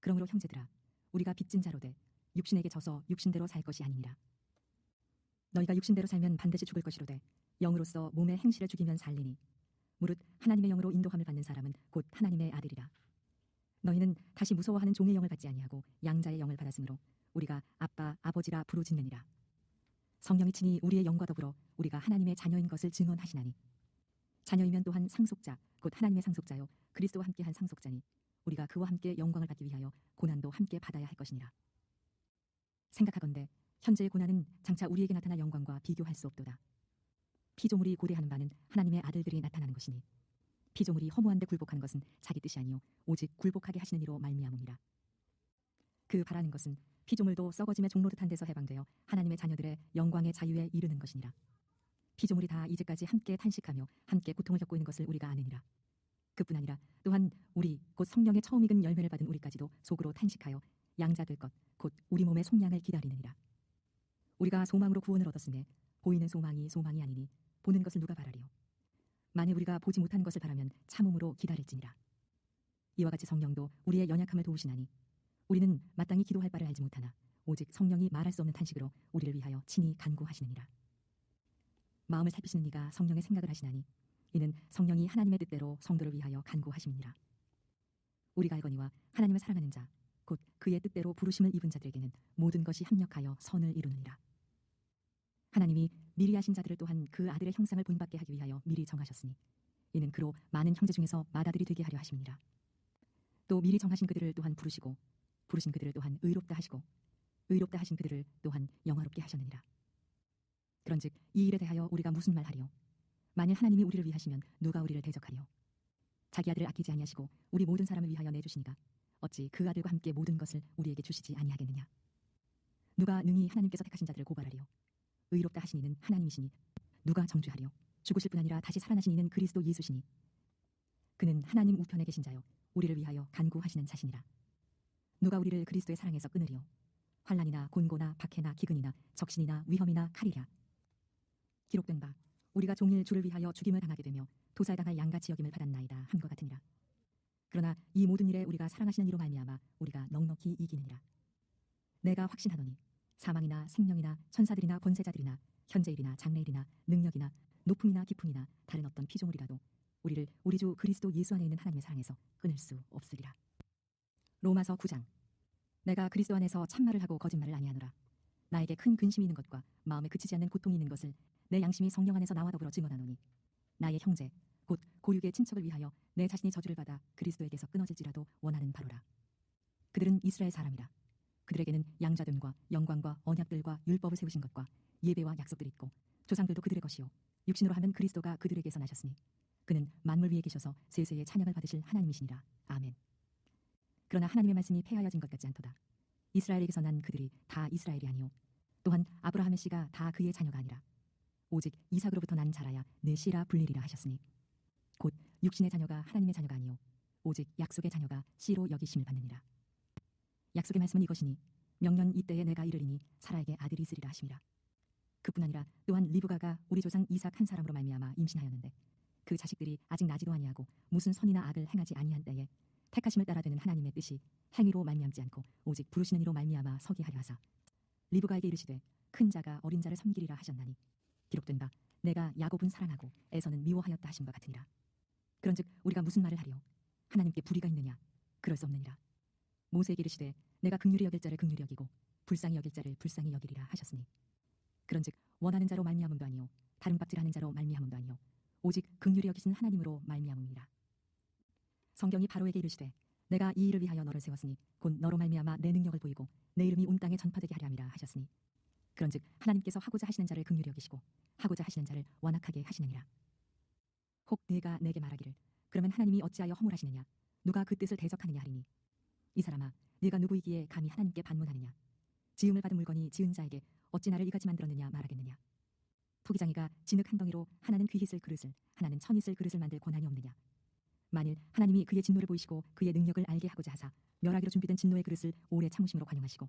그러므로 형제들아, 우리가 빚진 자로 돼 육신에게 져서 육신대로 살 것이 아니니라. 너희가 육신대로 살면 반드시 죽을 것이로되 영으로서 몸의 행실을 죽이면 살리니 무릇 하나님의 영으로 인도함을 받는 사람은 곧 하나님의 아들이라. 너희는 다시 무서워하는 종의 영을 받지 아니하고 양자의 영을 받았으므로 우리가 아빠 아버지라 부르짖느니라. 성령이 친히 우리의 영과 더불어 우리가 하나님의 자녀인 것을 증언하시나니 자녀이면 또한 상속자 곧 하나님의 상속자요 그리스도와 함께한 상속자니 우리가 그와 함께 영광을 받기 위하여 고난도 함께 받아야 할 것이니라. 생각하건대 현재의 고난은 장차 우리에게 나타날 영광과 비교할 수 없도다. 피조물이 고대하는 바는 하나님의 아들들이 나타나는 것이니 피조물이 허무한 데 굴복하는 것은 자기 뜻이 아니요 오직 굴복하게 하시는 이로 말미암음이라. 그 바라는 것은 피조물도 썩어짐의 종로 듯한 데서 해방되어 하나님의 자녀들의 영광의 자유에 이르는 것이니라. 피조물이 다 이제까지 함께 탄식하며 함께 고통을 겪고 있는 것을 우리가 아느니라. 그뿐 아니라 또한 우리 곧 성령의 처음 익은 열매를 받은 우리까지도 속으로 탄식하여 양자 될 것 곧 우리 몸의 속량을 기다리느니라. 우리가 소망으로 구원을 얻었으매 보이는 소망이 소망이 아니니 보는 것을 누가 바라리요. 만일 우리가 보지 못하는 것을 바라면 참음으로 기다릴지니라. 이와 같이 성령도 우리의 연약함을 도우시나니 우리는 마땅히 기도할 바를 알지 못하나 오직 성령이 말할 수 없는 탄식으로 우리를 위하여 친히 간구하시느니라. 마음을 살피시는 이가 성령의 생각을 하시나니 이는 성령이 하나님의 뜻대로 성도를 위하여 간구하심이니라. 우리가 알거니와 하나님을 사랑하는 자 곧 그의 뜻대로 부르심을 입은 자들에게는 모든 것이 합력하여 선을 이루느니라. 하나님이 미리 하신 자들을 또한 그 아들의 형상을 본받게 하기 위하여 미리 정하셨으니 이는 그로 많은 형제 중에서 맏아들이 되게 하려 하심이니라. 또 미리 정하신 그들을 또한 부르시고 부르신 그들을 또한 의롭다 하시고 의롭다 하신 그들을 또한 영화롭게 하셨느니라. 그런즉 이 일에 대하여 우리가 무슨 말하리요? 만일 하나님이 우리를 위하시면 누가 우리를 대적하리요? 자기 아들을 아끼지 아니하시고 우리 모든 사람을 위하여 내주시니가 어찌 그 아들과 함께 모든 것을 우리에게 주시지 아니하겠느냐? 누가 능히 하나님께서 택하신 자들을 고발하리요? 의롭다 하신 이는 하나님이시니 누가 정죄하리요? 죽으실 뿐 아니라 다시 살아나신 이는 그리스도 예수시니 그는 하나님 우편에 계신 자요 우리를 위하여 간구하시는 자시니라. 누가 우리를 그리스도의 사랑에서 끊으리요? 환난이나 곤고나 박해나 기근이나 적신이나 위험이나 칼이랴. 기록된 바 우리가 종일 주를 위하여 죽임을 당하게 되며 도살당할 양같이 여김을 받았나이다 함과 같으니라. 그러나 이 모든 일에 우리가 사랑하시는 이로 말미암아 우리가 넉넉히 이기느니라. 내가 확신하노니 사망이나 생명이나 천사들이나 권세자들이나 현재일이나 장래일이나 능력이나 높음이나 깊음이나 다른 어떤 피조물이라도 우리를 우리 주 그리스도 예수 안에 있는 하나님의 사랑에서 끊을 수 없으리라. 로마서 9장. 내가 그리스도 안에서 참말을 하고 거짓말을 아니하노라. 나에게 큰 근심이 있는 것과 마음에 그치지 않는 고통이 있는 것을 내 양심이 성령 안에서 나와 더불어 증언하노니 나의 형제 곧 고육의 친척을 위하여 내 자신이 저주를 받아 그리스도에게서 끊어질지라도 원하는 바로라. 그들은 이스라엘 사람이라. 그들에게는 양자됨과 영광과 언약들과 율법을 세우신 것과 예배와 약속들이 있고 조상들도 그들의 것이요 육신으로 하면 그리스도가 그들에게서 나셨으니 그는 만물 위에 계셔서 세세의 찬양을 받으실 하나님이시니라. 아멘. 그러나 하나님의 말씀이 폐하여진 것 같지 않도다. 이스라엘에게서 난 그들이 다 이스라엘이 아니요 또한 아브라함의 씨가 다 그의 자녀가 아니라 오직 이삭으로부터 난 자라야 내 씨라 불리리라 하셨으니 곧 육신의 자녀가 하나님의 자녀가 아니요 오직 약속의 자녀가 씨로 여기심을 받느니라. 약속의 말씀은 이것이니 명년 이때에 내가 이르리니 사라에게 아들이 있으리라 하심이라. 그뿐 아니라 또한 리브가가 우리 조상 이삭 한 사람으로 말미암아 임신하였는데 그 자식들이 아직 나지도 아니하고 무슨 선이나 악을 행하지 아니한 때에 택하심을 따라 되는 하나님의 뜻이 행위로 말미암지 않고 오직 부르시는 이로 말미암아 서게 하려 하사 리브가에게 이르시되 큰 자가 어린 자를 섬기리라 하셨나니 기록된 바 내가 야곱은 사랑하고 에서는 미워하였다 하심과 같으니라. 그런즉 우리가 무슨 말을 하리요? 하나님께 불의가 있느냐? 그럴 수 없느니라. 모세에게 이르시되 내가 긍휼히 여길 자를 긍휼히 여기고 불쌍히 여길 자를 불쌍히 여기리라 하셨으니 그런즉 원하는 자로 말미암음도 아니요 다른 박질하는 자로 말미암음도 아니요 오직 긍휼히 여기신 하나님으로 말미암음이라. 성경이 바로에게 이르시되 내가 이 일을 위하여 너를 세웠으니 곧 너로 말미암아 내 능력을 보이고 내 이름이 온 땅에 전파되게 하려 함이라 하셨으니 그런즉 하나님께서 하고자 하시는 자를 긍휼히 여기시고 하고자 하시는 자를 완악하게 하시느니라. 혹 네가 내게 말하기를 그러면 하나님이 어찌하여 허물하시느냐 누가 그 뜻을 대적하느냐 하리니 이 사람아 네가 누구이기에 감히 하나님께 반문하느냐 지음을 받은 물건이 지은 자에게 어찌 나를 이같이 만들었느냐 말하겠느냐 토기장이가 진흙 한 덩이로 하나는 귀히 쓸 그릇을 하나는 천이 쓸 그릇을 만들 권한이 없느냐 만일 하나님이 그의 진노를 보이시고 그의 능력을 알게 하고자 하사 멸하기로 준비된 진노의 그릇을 오래 참으심으로 관용하시고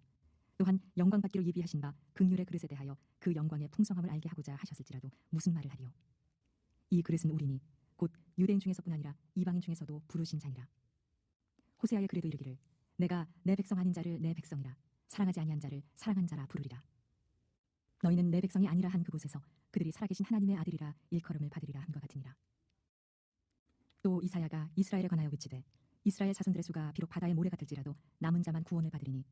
또한 영광 받기로 예비하신 바 긍휼의 그릇에 대하여 그 영광의 풍성함을 알게 하고자 하셨을지라도 무슨 말을 하리요? 이 그릇은 우리니 곧 유대인 중에서뿐 아니라 이방인 중에서도 부르신 자니라. 호세아의 글에도 이르기를 내가 내 백성 아닌 자를 내 백성이라 사랑하지 아니한 자를 사랑한 자라 부르리라. 너희는 내 백성이 아니라 한 그곳에서 그들이 살아계신 하나님의 아들이라 일컬음을 받으리라 함과 같으니라. 또 이사야가 이스라엘에 관하여 외치되 이스라엘 자손들의 수가 비록 바다의 모래 같을지라도 남은 자만 구원을 받으리니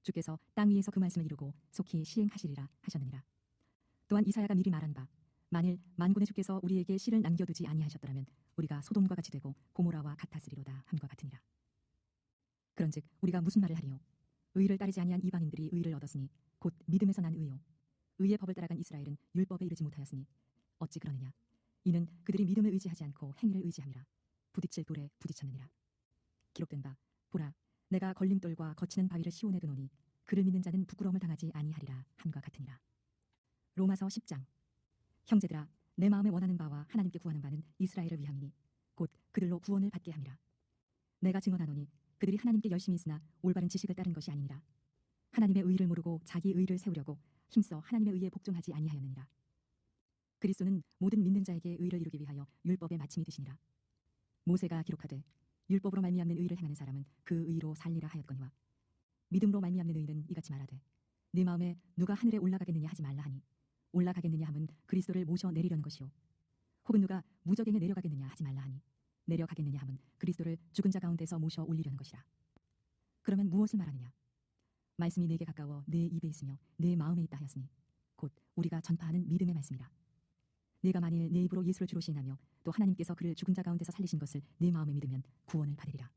주께서 땅 위에서 그 말씀을 이루고 속히 시행하시리라 하셨느니라. 또한 이사야가 미리 말한 바 만일 만군의 주께서 우리에게 씨를 남겨두지 아니하셨더라면 우리가 소돔과 같이 되고 고모라와 같았으리로다 함과 같으니라. 그런즉 우리가 무슨 말을 하리요? 의를 따르지 아니한 이방인들이 의를 얻었으니 곧 믿음에서 난 의요 의의 법을 따라간 이스라엘은 율법에 이르지 못하였으니 어찌 그러느냐 이는 그들이 믿음을 의지하지 않고 행위를 의지함이라 부딪힐 돌에 부딪혔느니라. 기록된 바 보라 내가 걸림돌과 거치는 바위를 시온에 두노니 그를 믿는 자는 부끄러움을 당하지 아니하리라 함과 같으니라. 로마서 10장 형제들아 내 마음에 원하는 바와 하나님께 구하는 바는 이스라엘을 위함이니 곧 그들로 구원을 받게 함이라. 내가 증언하노니 그들이 하나님께 열심히 있으나 올바른 지식을 따른 것이 아니니라. 하나님의 의를 모르고 자기 의를 세우려고 힘써 하나님의 의에 복종하지 아니하였느니라. 그리스도는 모든 믿는 자에게 의를 이루기 위하여 율법의 마침이 되시니라. 모세가 기록하되 율법으로 말미암는 의를 행하는 사람은 그 의로 살리라 하였거니와 믿음으로 말미암는 의는 이같이 말하되 네 마음에 누가 하늘에 올라가겠느냐 하지 말라 하니 올라가겠느냐 함은 그리스도를 모셔 내리려는 것이요 혹은 누가 무적행에 내려가겠느냐 하지 말라 하니 내려가겠느냐 함은 그리스도를 죽은 자 가운데서 모셔 올리려는 것이라. 그러면 무엇을 말하느냐? 말씀이 내게 가까워 내 입에 있으며 내 마음에 있다 하였으니 곧 우리가 전파하는 믿음의 말씀이라. 네가 만일 내 입으로 예수를 주로 시인하며 또 하나님께서 그를 죽은 자 가운데서 살리신 것을 내 마음에 믿으면 구원을 받으리라.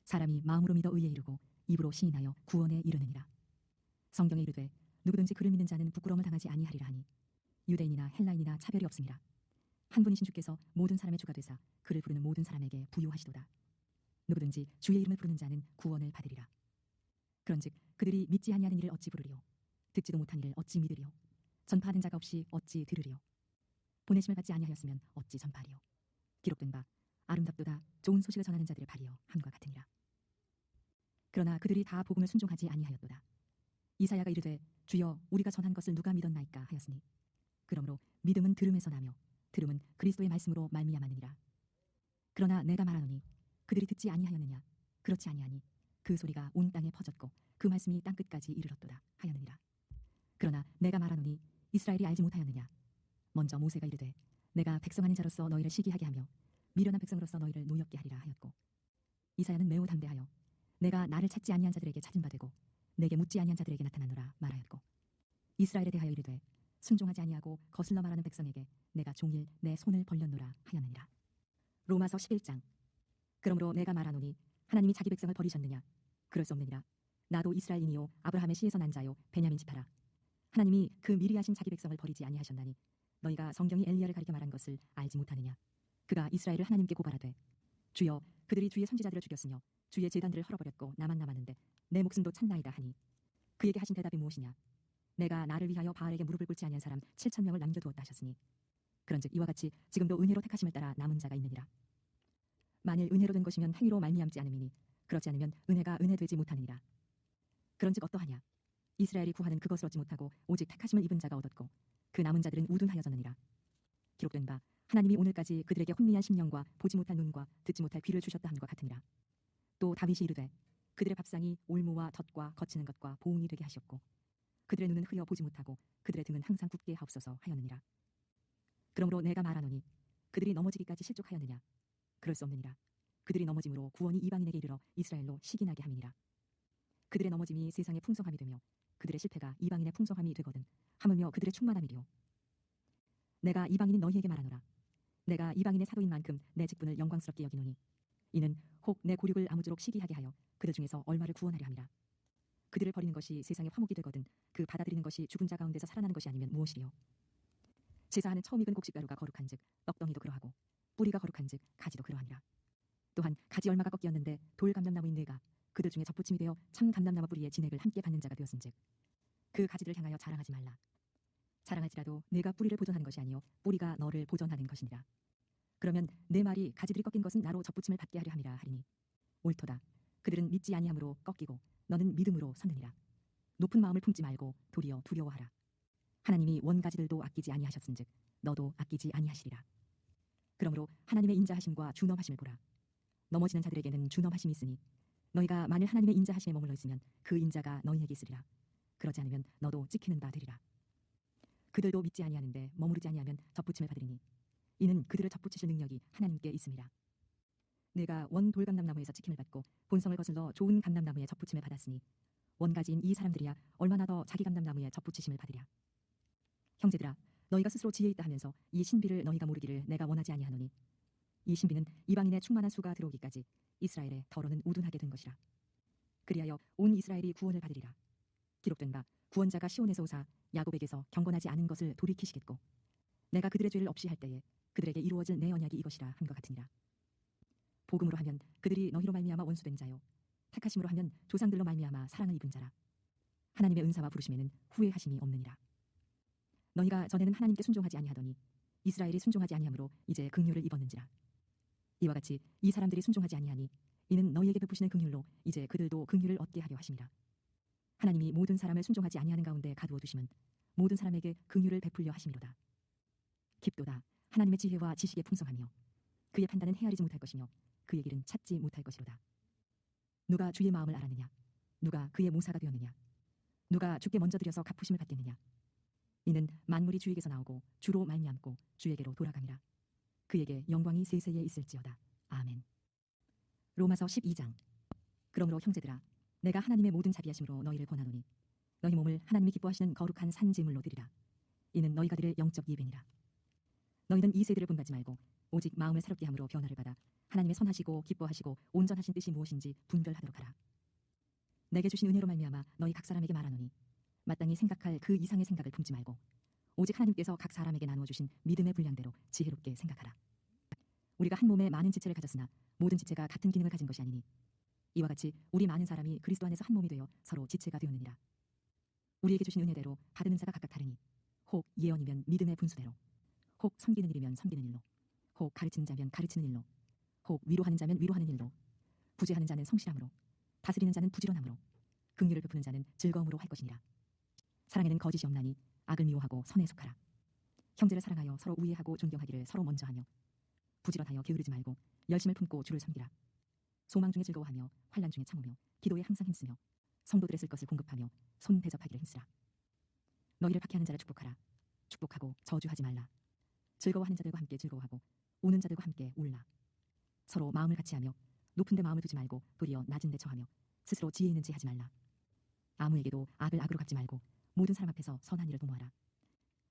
사람이 마음으로 믿어 의에 이르고 입으로 시인하여 구원에 이르느니라. 성경에 이르되 누구든지 그를 믿는 자는 부끄러움을 당하지 아니하리라 하니 유대인이나 헬라인이나 차별이 없음이라. 한 분이신 주께서 모든 사람의 주가 되사 그를 부르는 모든 사람에게 부유하시도다. 누구든지 주의 이름을 부르는 자는 구원을 받으리라. 그런즉 그들이 믿지 아니하는 일을 어찌 부르리요? 듣지도 못한 일을 어찌 믿으리요? 전파하는 자가 없이 어찌 들으리요? 보내심을 받지 아니하였으면 어찌 전파하리요? 기록된 바 아름답도다 좋은 소식을 전하는 자들의 발이여 함과 같으니라. 그러나 그들이 다 복음을 순종하지 아니하였도다. 이사야가 이르되 주여 우리가 전한 것을 누가 믿었나이까 하였으니 그러므로 믿음은 들음에서 나며 들음은 그리스도의 말씀으로 말미암았느니라. 그러나 내가 말하노니 그들이 듣지 아니하였느냐? 그렇지 아니하니 그 소리가 온 땅에 퍼졌고 그 말씀이 땅 끝까지 이르렀도다 하였느니라. 그러나 내가 말하노니 이스라엘이 알지 못하였느냐? 먼저 모세가 이르되 내가 백성 아닌 자로서 너희를 시기하게 하며 미련한 백성으로서 너희를 노엽게 하리라 하였고 이사야는 매우 담대하여 내가 나를 찾지 아니한 자들에게 찾은 바 되고 내게 묻지 아니한 자들에게 나타나노라 말하였고 이스라엘에 대하여 이르되 순종하지 아니하고 거슬러 말하는 백성에게 내가 종일 내 손을 벌렸노라 하였느니라. 로마서 11장 그러므로 내가 말하노니 하나님이 자기 백성을 버리셨느냐? 그럴 수 없느니라. 나도 이스라엘인이요 아브라함의 씨에서 난 자요 베냐민 지파라. 하나님이 그 미리 하신 자기 백성을 버리지 아니하셨나니 너희가 성경이 엘리야를 가리켜 말한 것을 알지 못하느냐? 그가 이스라엘을 하나님께 고발하되 주여 그들이 주의 선지자들을 죽였으며 주의 제단들을 헐어버렸고 나만 남았는데 내 목숨도 찾나이다 하니 그에게 하신 대답이 무엇이냐? 내가 나를 위하여 바알에게 무릎을 꿇지 아니한 사람 7천 명을 남겨두었다 하셨으니 그런즉 이와 같이 지금도 은혜로 택하심을 따라 남은 자가 있느니라. 만일 은혜로 된 것이면 행위로 말미암지 않음이니 그렇지 않으면 은혜가 은혜 되지 못하느니라. 그런즉 어떠하냐? 이스라엘이 구하는 그것을 얻지 못하고 오직 택하심을 입은 자가 얻었고 그 남은 자들은 우둔하여졌느니라. 기록된 바 하나님이 오늘까지 그들에게 혼미한 심령과 보지 못할 눈과 듣지 못할 귀를 주셨다 함과 같으니라. 또 다윗이 이르되 그들의 밥상이 올무와 덫과 거치는 것과 보응이 되게 하시옵고 그들의 눈은 흐려 보지 못하고 그들의 등은 항상 굳게 하옵소서 하였느니라. 그러므로 내가 말하노니 그들이 넘어지기까지 실족하였느냐? 그럴 수 없느니라. 그들이 넘어짐으로 구원이 이방인에게 이르러 이스라엘로 시기나게 함이니라. 그들의 넘어짐이 세상의 풍성함이 되며 그들의 실패가 이방인의 풍성함이 되거든 하물며 그들의 충만함이리요. 내가 이방인인 너희에게 말하노라. 내가 이방인의 사도인 만큼 내 직분을 영광스럽게 여기노니 이는 혹 내 고륙을 아무쪼록 시기하게 하여 그들 중에서 얼마를 구원하려 함이라. 그들을 버리는 것이 세상의 화목이 되거든 그 받아들이는 것이 죽은 자 가운데서 살아나는 것이 아니면 무엇이리요. 제사하는 처음 익은 곡식가루가 거룩한즉 떡덩이도 그러하고 뿌리가 거룩한즉 가지도 그러하니라. 또한 가지 얼마가 꺾이었는데 돌 감람나무인 네가 그들 중에 접붙임이 되어 참 감람나무 뿌리의 진액을 함께 받는 자가 되었은즉 그 가지를 향하여 자랑하지 말라. 자랑할지라도 네가 뿌리를 보존하는 것이 아니요 뿌리가 너를 보존하는 것이니라. 그러면 내 말이 가지들이 꺾인 것은 나로 접붙임을 받게 하려 함이라 하리니 옳도다. 그들은 믿지 아니함으로 꺾이고 너는 믿음으로 섰느니라. 높은 마음을 품지 말고 도리어 두려워하라. 하나님이 원가지들도 아끼지 아니하셨은즉 너도 아끼지 아니하시리라. 그러므로 하나님의 인자하심과 준엄하심을 보라. 넘어지는 자들에게는 준엄하심이 있으니 너희가 만일 하나님의 인자하심에 머물러 있으면 그 인자가 너희에게 있으리라. 그러지 않으면 너도 찍히는 바 되리라. 그들도 믿지 아니하는데 머무르지 아니하면 접붙임을 받으리니 이는 그들을 접붙이실 능력이 하나님께 있음이라. 내가 원 돌감람나무에서 찍힘을 받고 본성을 거슬러 좋은 감람나무에 접붙임을 받았으니 원가지인 이 사람들이야 얼마나 더 자기 감람나무에 접붙이심을 받으랴. 형제들아 너희가 스스로 지혜 있다 하면서 이 신비를 너희가 모르기를 내가 원하지 아니하노니 이 신비는 이방인의 충만한 수가 들어오기까지 이스라엘의 더러는 우둔하게 된 것이라. 그리하여 온 이스라엘이 구원을 받으리라. 기록된 바 구원자가 시온에서 오사 야곱에게서 경건하지 않은 것을 돌이키시겠고 내가 그들의 죄를 없이 할 때에 그들에게 이루어질 내 언약이 이것이라 한것 같으니라. 복음으로 하면 그들이 너희로 말미암아 원수된 자요 택하심으로 하면 조상들로 말미암아 사랑을 입은 자라. 하나님의 은사와 부르심에는 후회하심이 없느니라. 너희가 전에는 하나님께 순종하지 아니하더니 이스라엘이 순종하지 아니하므로 이제 긍휼을 입었는지라. 이와 같이 이 사람들이 순종하지 아니하니 이는 너희에게 베푸시는 긍휼로 이제 그들도 긍휼을 얻게 하려 하심이라. 하나님이 모든 사람을 순종하지 아니하는 가운데 가두어 두심은 모든 사람에게 긍휼을 베풀려 하심이로다. 깊도다. 하나님의 지혜와 지식의 풍성하며 그의 판단은 헤아리지 못할 것이며 그의 길은 찾지 못할 것이로다. 누가 주의 마음을 알았느냐? 누가 그의 모사가 되었느냐? 누가 주께 먼저 드려서 갚으심을 받겠느냐? 이는 만물이 주에게서 나오고 주로 말미암고 주에게로 돌아감이라. 그에게 영광이 세세에 있을지어다. 아멘. 로마서 12장. 그러므로 형제들아 내가 하나님의 모든 자비하심으로 너희를 권하노니 너희 몸을 하나님이 기뻐하시는 거룩한 산 제물로 드리라. 이는 너희가 드릴 영적 예배니라. 너희는 이 세대를 본받지 말고 오직 마음을 새롭게 함으로 변화를 받아 하나님의 선하시고 기뻐하시고 온전하신 뜻이 무엇인지 분별하도록 하라. 내게 주신 은혜로 말미암아 너희 각 사람에게 말하노니 마땅히 생각할 그 이상의 생각을 품지 말고 오직 하나님께서 각 사람에게 나누어 주신 믿음의 분량대로 지혜롭게 생각하라. 우리가 한 몸에 많은 지체를 가졌으나 모든 지체가 같은 기능을 가진 것이 아니니 이와 같이 우리 많은 사람이 그리스도 안에서 한 몸이 되어 서로 지체가 되었느니라. 우리에게 주신 은혜대로 받은 은사가 각각 다르니 혹 예언이면 믿음의 분수대로 혹 섬기는 일이면 섬기는 일로 혹 가르치는 자면 가르치는 일로 혹 위로하는 자면 위로하는 일로 부재하는 자는 성실함으로 다스리는 자는 부지런함으로 긍휼을 베푸는 자는 즐거움으로 할 것이니라. 사랑에는 거짓이 없나니 악을 미워하고 선에 속하라. 형제를 사랑하여 서로 우애하고 존경하기를 서로 먼저 하며 부지런하여 게으르지 말고 열심을 품고 주를 섬기라. 소망 중에 즐거워하며 환난 중에 참으며 기도에 항상 힘쓰며 성도들의 쓸 것을 공급하며 손 대접하기를 힘쓰라. 너희를 박해하는 자를 축복하라. 축복하고 저주하지 말라. 즐거워하는 자들과 함께 즐거워하고 우는 자들과 함께 울라. 서로 마음을 같이하며 높은 데 마음을 두지 말고 도리어 낮은 데 처하며 스스로 지혜 있는 체 하지 말라. 아무에게도 악을 악으로 갚지 말고 모든 사람 앞에서 선한 일을 도모하라.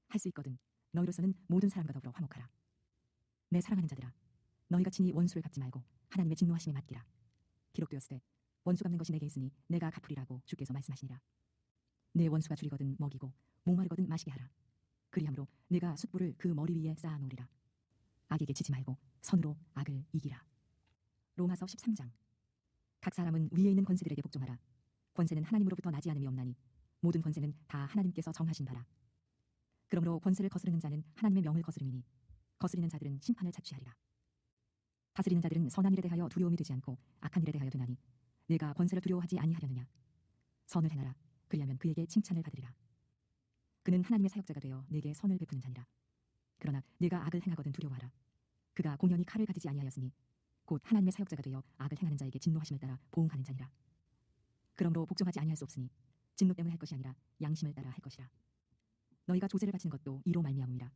할 수 있거든 너희로서는 모든 사람과 더불어 화목하라. 내 사랑하는 자들아 너희가 친히 원수를 갚지 말고 하나님의 진노하심에 맡기라. 기록되었으되 원수 갚는 것이 내게 있으니 내가 갚으리라고 주께서 말씀하시니라. 내 원수가 줄이거든 먹이고 목마르거든 마시게 하라. 그리함으로 내가 숯불을 그 머리 위에 쌓아 놓으리라. 악에게 지지 말고 선으로 악을 이기라. 로마서 13장. 각 사람은 위에 있는 권세들에게 복종하라. 권세는 하나님으로부터 나지 않음이 없나니 모든 권세는 다 하나님께서 정하신 바라. 그러므로 권세를 거스르는 자는 하나님의 명을 거스름이니 거스리는 자들은 심판을 자취하리라. 다스리는 자들은 선한 일에 대하여 두려움이 되지 않고 악한 일에 대하여 되나니 내가 권세를 두려워하지 아니하려느냐. 선을 행하라. 그리하면 그에게 칭찬을 받으리라. 그는 하나님의 사역자가 되어 내게 선을 베푸는 자니라. 그러나 내가 악을 행하거든 두려워하라. 그가 공연히 칼을 가지지 아니하였으니 곧 하나님의 사역자가 되어 악을 행하는 자에게 진노하심을 따라 보응하는 자니라. 그러므로 복종하지 아니할 수 없으니 진노 때문에 할 것이 아니라 양심을 따라 할 것이라. 너희가 조제를 바치는 것도 이로 말미암음이라.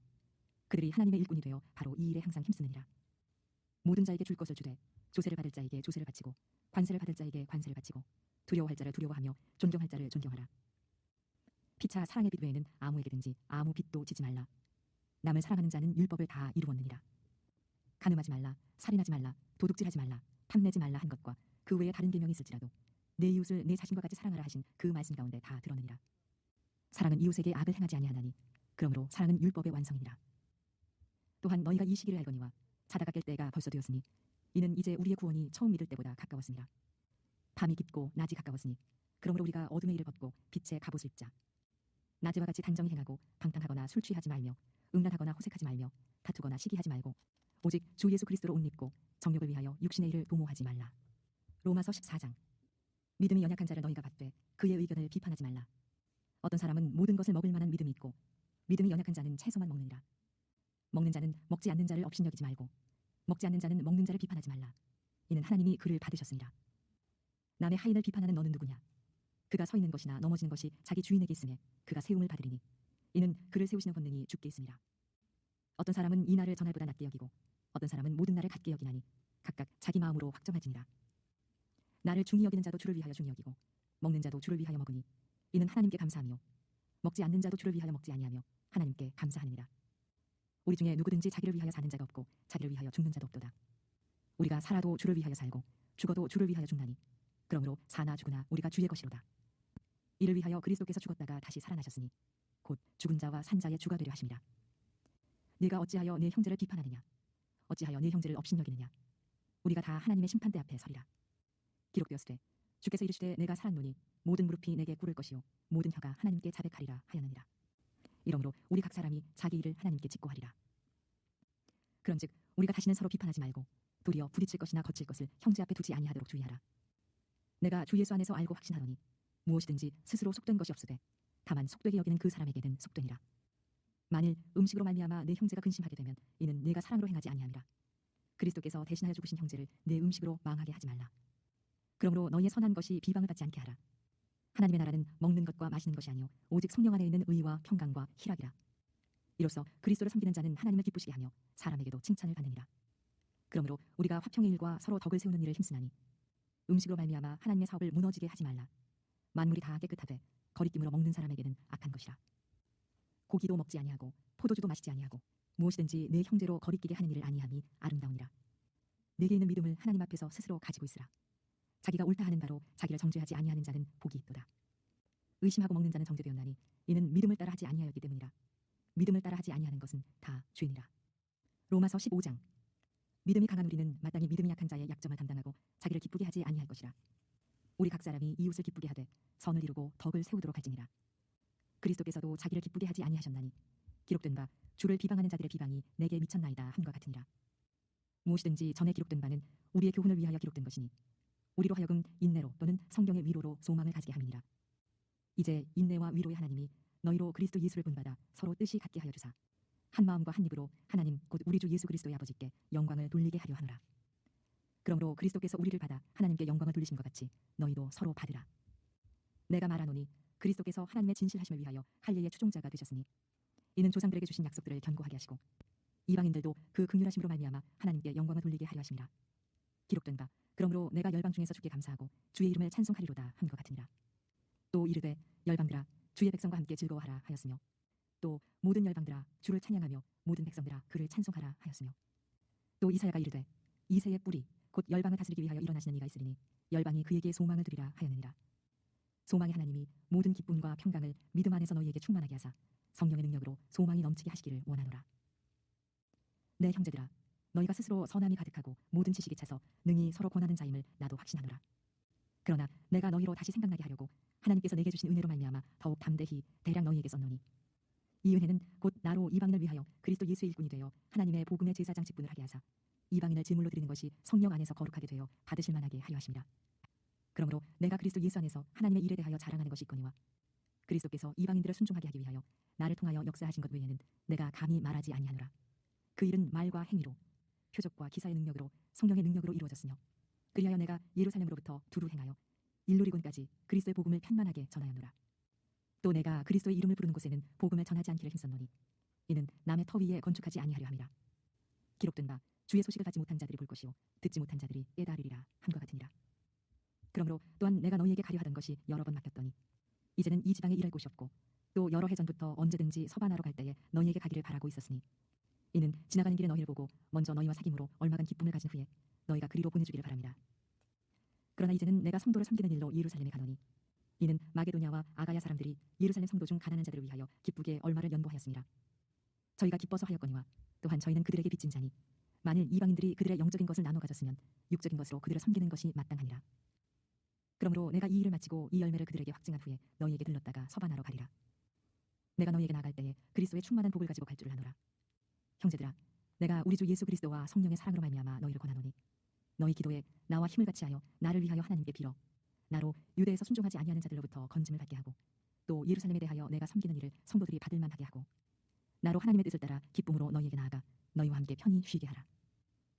그들이 하나님의 일꾼이 되어 바로 이 일에 항상 힘쓰느니라. 모든 자에게 줄 것을 주되 조세를 받을 자에게 조세를 바치고 관세를 받을 자에게 관세를 바치고 두려워할 자를 두려워하며 존경할 자를 존경하라. 피차 사랑의 빛 외에는 아무에게든지 아무 빛도 지지 말라. 남을 사랑하는 자는 율법을 다 이루었느니라. 간음하지 말라, 살인하지 말라, 도둑질하지 말라, 탐내지 말라 한 것과 그 외에 다른 계명이 있을지라도 내 이웃을 내 자신과 같이 사랑하라 하신 그 말씀 가운데 다 들었느니라. 사랑은 이웃에게 악을 행하지 아니하나니 그러므로 사랑은 율법의 완성이니라. 또한 너희가 이 시기를 알거니와 자다가 깰 때가 벌써 되었으니 이는 이제 우리의 구원이 처음 믿을 때보다 가까웠습니다. 밤이 깊고 낮이 가까웠으니 그러므로 우리가 어둠의 일을 벗고 빛의 갑옷을 입자. 낮에와 같이 단정히 행하고 방탕하거나 술 취하지 말며 음란하거나 호색하지 말며 다투거나 시기하지 말고 오직 주 예수 그리스도로 옷 입고 정욕을 위하여 육신의 일을 도모하지 말라. 로마서 14장. 믿음이 연약한 자를 너희가 받되 그의 의견을 비판하지 말라. 어떤 사람은 모든 것을 먹을 만한 믿음이 있고 믿음이 연약한 자는 채소만 먹느니라. 먹는 자는 먹지 않는 자를 업신여기지 말고 먹지 않는 자는 먹는 자를 비판하지 말라. 이는 하나님이 그를 받으셨습니다. 남의 하인을 비판하는 너는 누구냐? 그가 서 있는 것이나 넘어지는 것이 자기 주인에게 있으며 그가 세움을 받으리니 이는 그를 세우시는 권능이 주께 있습니다. 어떤 사람은 이 날을 전날보다 낮게 여기고 어떤 사람은 모든 날을 같게 여기나니 각각 자기 마음으로 확정하지니라. 나를 중히 여기는 자도 주를 위하여 중히 여기고 먹는 자도 주를 위하여 먹으니 이는 하나님께 감사하며 먹지 않는 자도 주를 위하여 먹지 아니하며 하나님께 감사하느니라. 우리 중에 누구든지 자기를 위하여 사는 자가 없고 자기를 위하여 죽는 자도 없도다. 우리가 살아도 주를 위하여 살고 죽어도 주를 위하여 죽나니 그러므로 사나 죽으나 우리가 주의 것이로다. 이를 위하여 그리스도께서 죽었다가 다시 살아나셨으니 곧 죽은 자와 산 자의 주가 되려 하심이라. 네가 어찌하여 내 형제를 비판하느냐? 어찌하여 내 형제를 업신여기느냐? 우리가 다 하나님의 심판대 앞에 서리라. 기록되었으되 주께서 이르시되 내가 살았노니 모든 무릎이 내게 꿇을 것이요 모든 혀가 하나님께 자백하리라 하였느니라. 이러므로 우리 각 사람이 자기 일을 하나님께 직고하리라. 그런즉 우리가 다시는 서로 비판하지 말고 도리어 부딪힐 것이나 거칠 것을 형제 앞에 두지 아니하도록 주의하라. 내가 주 예수 안에서 알고 확신하노니 무엇이든지 스스로 속된 것이 없으되 다만 속되게 여기는 그 사람에게는 속되니라. 만일 음식으로 말미암아 내 형제가 근심하게 되면 이는 내가 사랑으로 행하지 아니함이라. 그리스도께서 대신하여 죽으신 형제를 내 음식으로 망하게 하지 말라. 그러므로 너희의 선한 것이 비방을 받지 않게 하라. 하나님의 나라는 먹는 것과 마시는 것이 아니요 오직 성령 안에 있는 의와 평강과 희락이라. 이로써 그리스도를 섬기는 자는 하나님을 기쁘시게 하며 사람에게도 칭찬을 받느니라. 그러므로 우리가 화평의 일과 서로 덕을 세우는 일을 힘쓰나니 음식으로 말미암아 하나님의 사업을 무너지게 하지 말라. 만물이 다 깨끗하되 거리낌으로 먹는 사람에게는 악한 것이라. 고기도 먹지 아니하고 포도주도 마시지 아니하고 무엇이든지 내 형제로 거리끼게 하는 일을 아니함이 아름다우니라. 내게 있는 믿음을 하나님 앞에서 스스로 가지고 있으라. 자기가 옳다 하는 바로 자기를 정죄하지 아니하는 자는 복이 있도다. 의심하고 먹는 자는 정죄되었나니 이는 믿음을 따라 하지 아니하였기 때문이라. 믿음을 따라 하지 아니하는 것은 다 죄니라. 로마서 15장. 믿음이 강한 우리는 마땅히 믿음이 약한 자의 약점을 감당하고 자기를 기쁘게 하지 아니할 것이라. 우리 각 사람이 이웃을 기쁘게 하되 선을 이루고 덕을 세우도록 할지니라. 그리스도께서도 자기를 기쁘게 하지 아니하셨나니 기록된 바 주를 비방하는 자들의 비방이 내게 미쳤나이다 함과 같으니라. 무엇이든지 전에 기록된 바는 우리의 교훈을 위하여 기록된 것이니 우리로 하여금 인내로 또는 성경의 위로로 소망을 가지게 함이니라. 이제 인내와 위로의 하나님이 너희로 그리스도 예수를 본받아 서로 뜻이 같게 하여 주사 한 마음과 한 입으로 하나님 곧 우리 주 예수 그리스도의 아버지께 영광을 돌리게 하려 하노라. 그러므로 그리스도께서 우리를 받아 하나님께 영광을 돌리신 것 같이 너희도 서로 받으라. 내가 말하노니 그리스도께서 하나님의 진실하심을 위하여 할례의 추종자가 되셨으니 이는 조상들에게 주신 약속들을 견고하게 하시고 이방인들도 그 긍휼하심으로 말미암아 하나님께 영광을 돌리게 하려 하심이라. 기록된 바 그러므로 내가 열방 중에서 주께 감사하고 주의 이름을 찬송하리로다 함과 같으니라. 또 이르되 열방들아 주의 백성과 함께 즐거워하라 하였으며 또 모든 열방들아 주를 찬양하며 모든 백성들아 그를 찬송하라 하였으며 또 이사야가 이르되 이새의 뿌리 곧 열방을 다스리기 위하여 일어나시는 이가 있으리니 열방이 그에게 소망을 두리라 하였느니라. 소망의 하나님이 모든 기쁨과 평강을 믿음 안에서 너희에게 충만하게 하사 성령의 능력으로 소망이 넘치게 하시기를 원하노라. 내 형제들아 너희가 스스로 선함이 가득하고 모든 지식이 차서 능히 서로 권하는 자임을 나도 확신하노라. 그러나 내가 너희로 다시 생각나게 하려고 하나님께서 내게 주신 은혜로 말미암아 더욱 담대히 대략 너희에게 썼노니 이 은혜는 곧 나로 이방인을 위하여 그리스도 예수의 일꾼이 되어 하나님의 복음의 제사장 직분을 하게 하사 이방인을 제물로 드리는 것이 성령 안에서 거룩하게 되어 받으실 만하게 하려 하심이라. 그러므로 내가 그리스도 예수 안에서 하나님의 일에 대하여 자랑하는 것이 있거니와 그리스도께서 이방인들을 순종하게 하기 위하여 나를 통하여 역사하신 것 외에는 내가 감히 말하지 아니하노라. 그 일은 말과 행위로 표적과 기사의 능력으로 성령의 능력으로 이루어졌으며 그리하여 내가 예루살렘으로부터 두루 행하여 일루리곤까지 그리스도의 복음을 편만하게 전하였노라. 또 내가 그리스도의 이름을 부르는 곳에는 복음을 전하지 않기를 힘썼노니 이는 남의 터 위에 건축하지 아니하려 함이라. 기록된 바 주의 소식을 받지 못한 자들이 볼 것이요 듣지 못한 자들이 깨달으리라 함과 같으니라. 그러므로 또한 내가 너희에게 가려 하던 것이 여러 번 막혔더니 이제는 이 지방에 일할 곳이 없고 또 여러 해 전부터 언제든지 서반하러 갈 때에 너희에게 가기를 바라고 있었으니 이는 지나가는 길에 너희를 보고 먼저 너희와 사귐으로 얼마간 기쁨을 가진 후에 너희가 그리로 보내주기를 바랍니다. 그러나 이제는 내가 성도를 섬기는 일로 예루살렘에 가노니 이는 마게도냐와 아가야 사람들이 예루살렘 성도 중 가난한 자들을 위하여 기쁘게 얼마를 연보하였습니다. 저희가 기뻐서 하였거니와 또한 저희는 그들에게 빚진 자니 만일 이방인들이 그들의 영적인 것을 나눠 가졌으면 육적인 것으로 그들을 섬기는 것이 마땅하니라. 그러므로 내가 이 일을 마치고 이 열매를 그들에게 확증한 후에 너희에게 들렀다가 서반하러 가리라. 내가 너희에게 나갈 때에 그리스도의 충만한 복을 가지고 갈 줄을 아노라. 형제들아, 내가 우리 주 예수 그리스도와 성령의 사랑으로 말미암아 너희를 권하노니 너희 기도에 나와 힘을 같이 하여 나를 위하여 하나님께 빌어 나로 유대에서 순종하지 아니하는 자들로부터 건짐을 받게 하고 또 예루살렘에 대하여 내가 섬기는 일을 성도들이 받을 만하게 하고 나로 하나님의 뜻을 따라 기쁨으로 너희에게 나아가 너희와 함께 편히 쉬게 하라.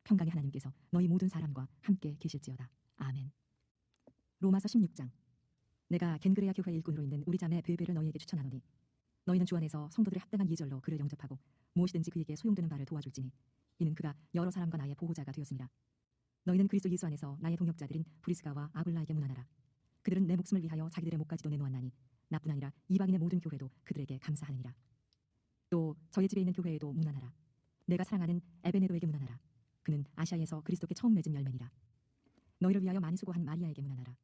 평강의 하나님께서 너희 모든 사람과 함께 계실지어다. 아멘. 로마서 16장. 내가 겐그레아 교회 일꾼으로 있는 우리 자매 베베를 너희에게 추천하노니 너희는 주 안에서 성도들의 합당한 예절로 그를 영접하고 무엇이든지 그에게 소용되는 바를 도와줄지니 이는 그가 여러 사람과 나의 보호자가 되었습니다. 너희는 그리스도 예수 안에서 나의 동역자들인 브리스가와 아굴라에게 문안하라. 그들은 내 목숨을 위하여 자기들의 목까지도 내놓았나니 나뿐 아니라 이방인의 모든 교회도 그들에게 감사하느니라. 또 저희 집에 있는 교회에도 문안하라. 내가 사랑하는 에베네도에게 문안하라. 그는 아시아에서 그리스도께 처음 맺은 열매니라. 너희를 위하여 많이 수고한 마리아에게 문안하라.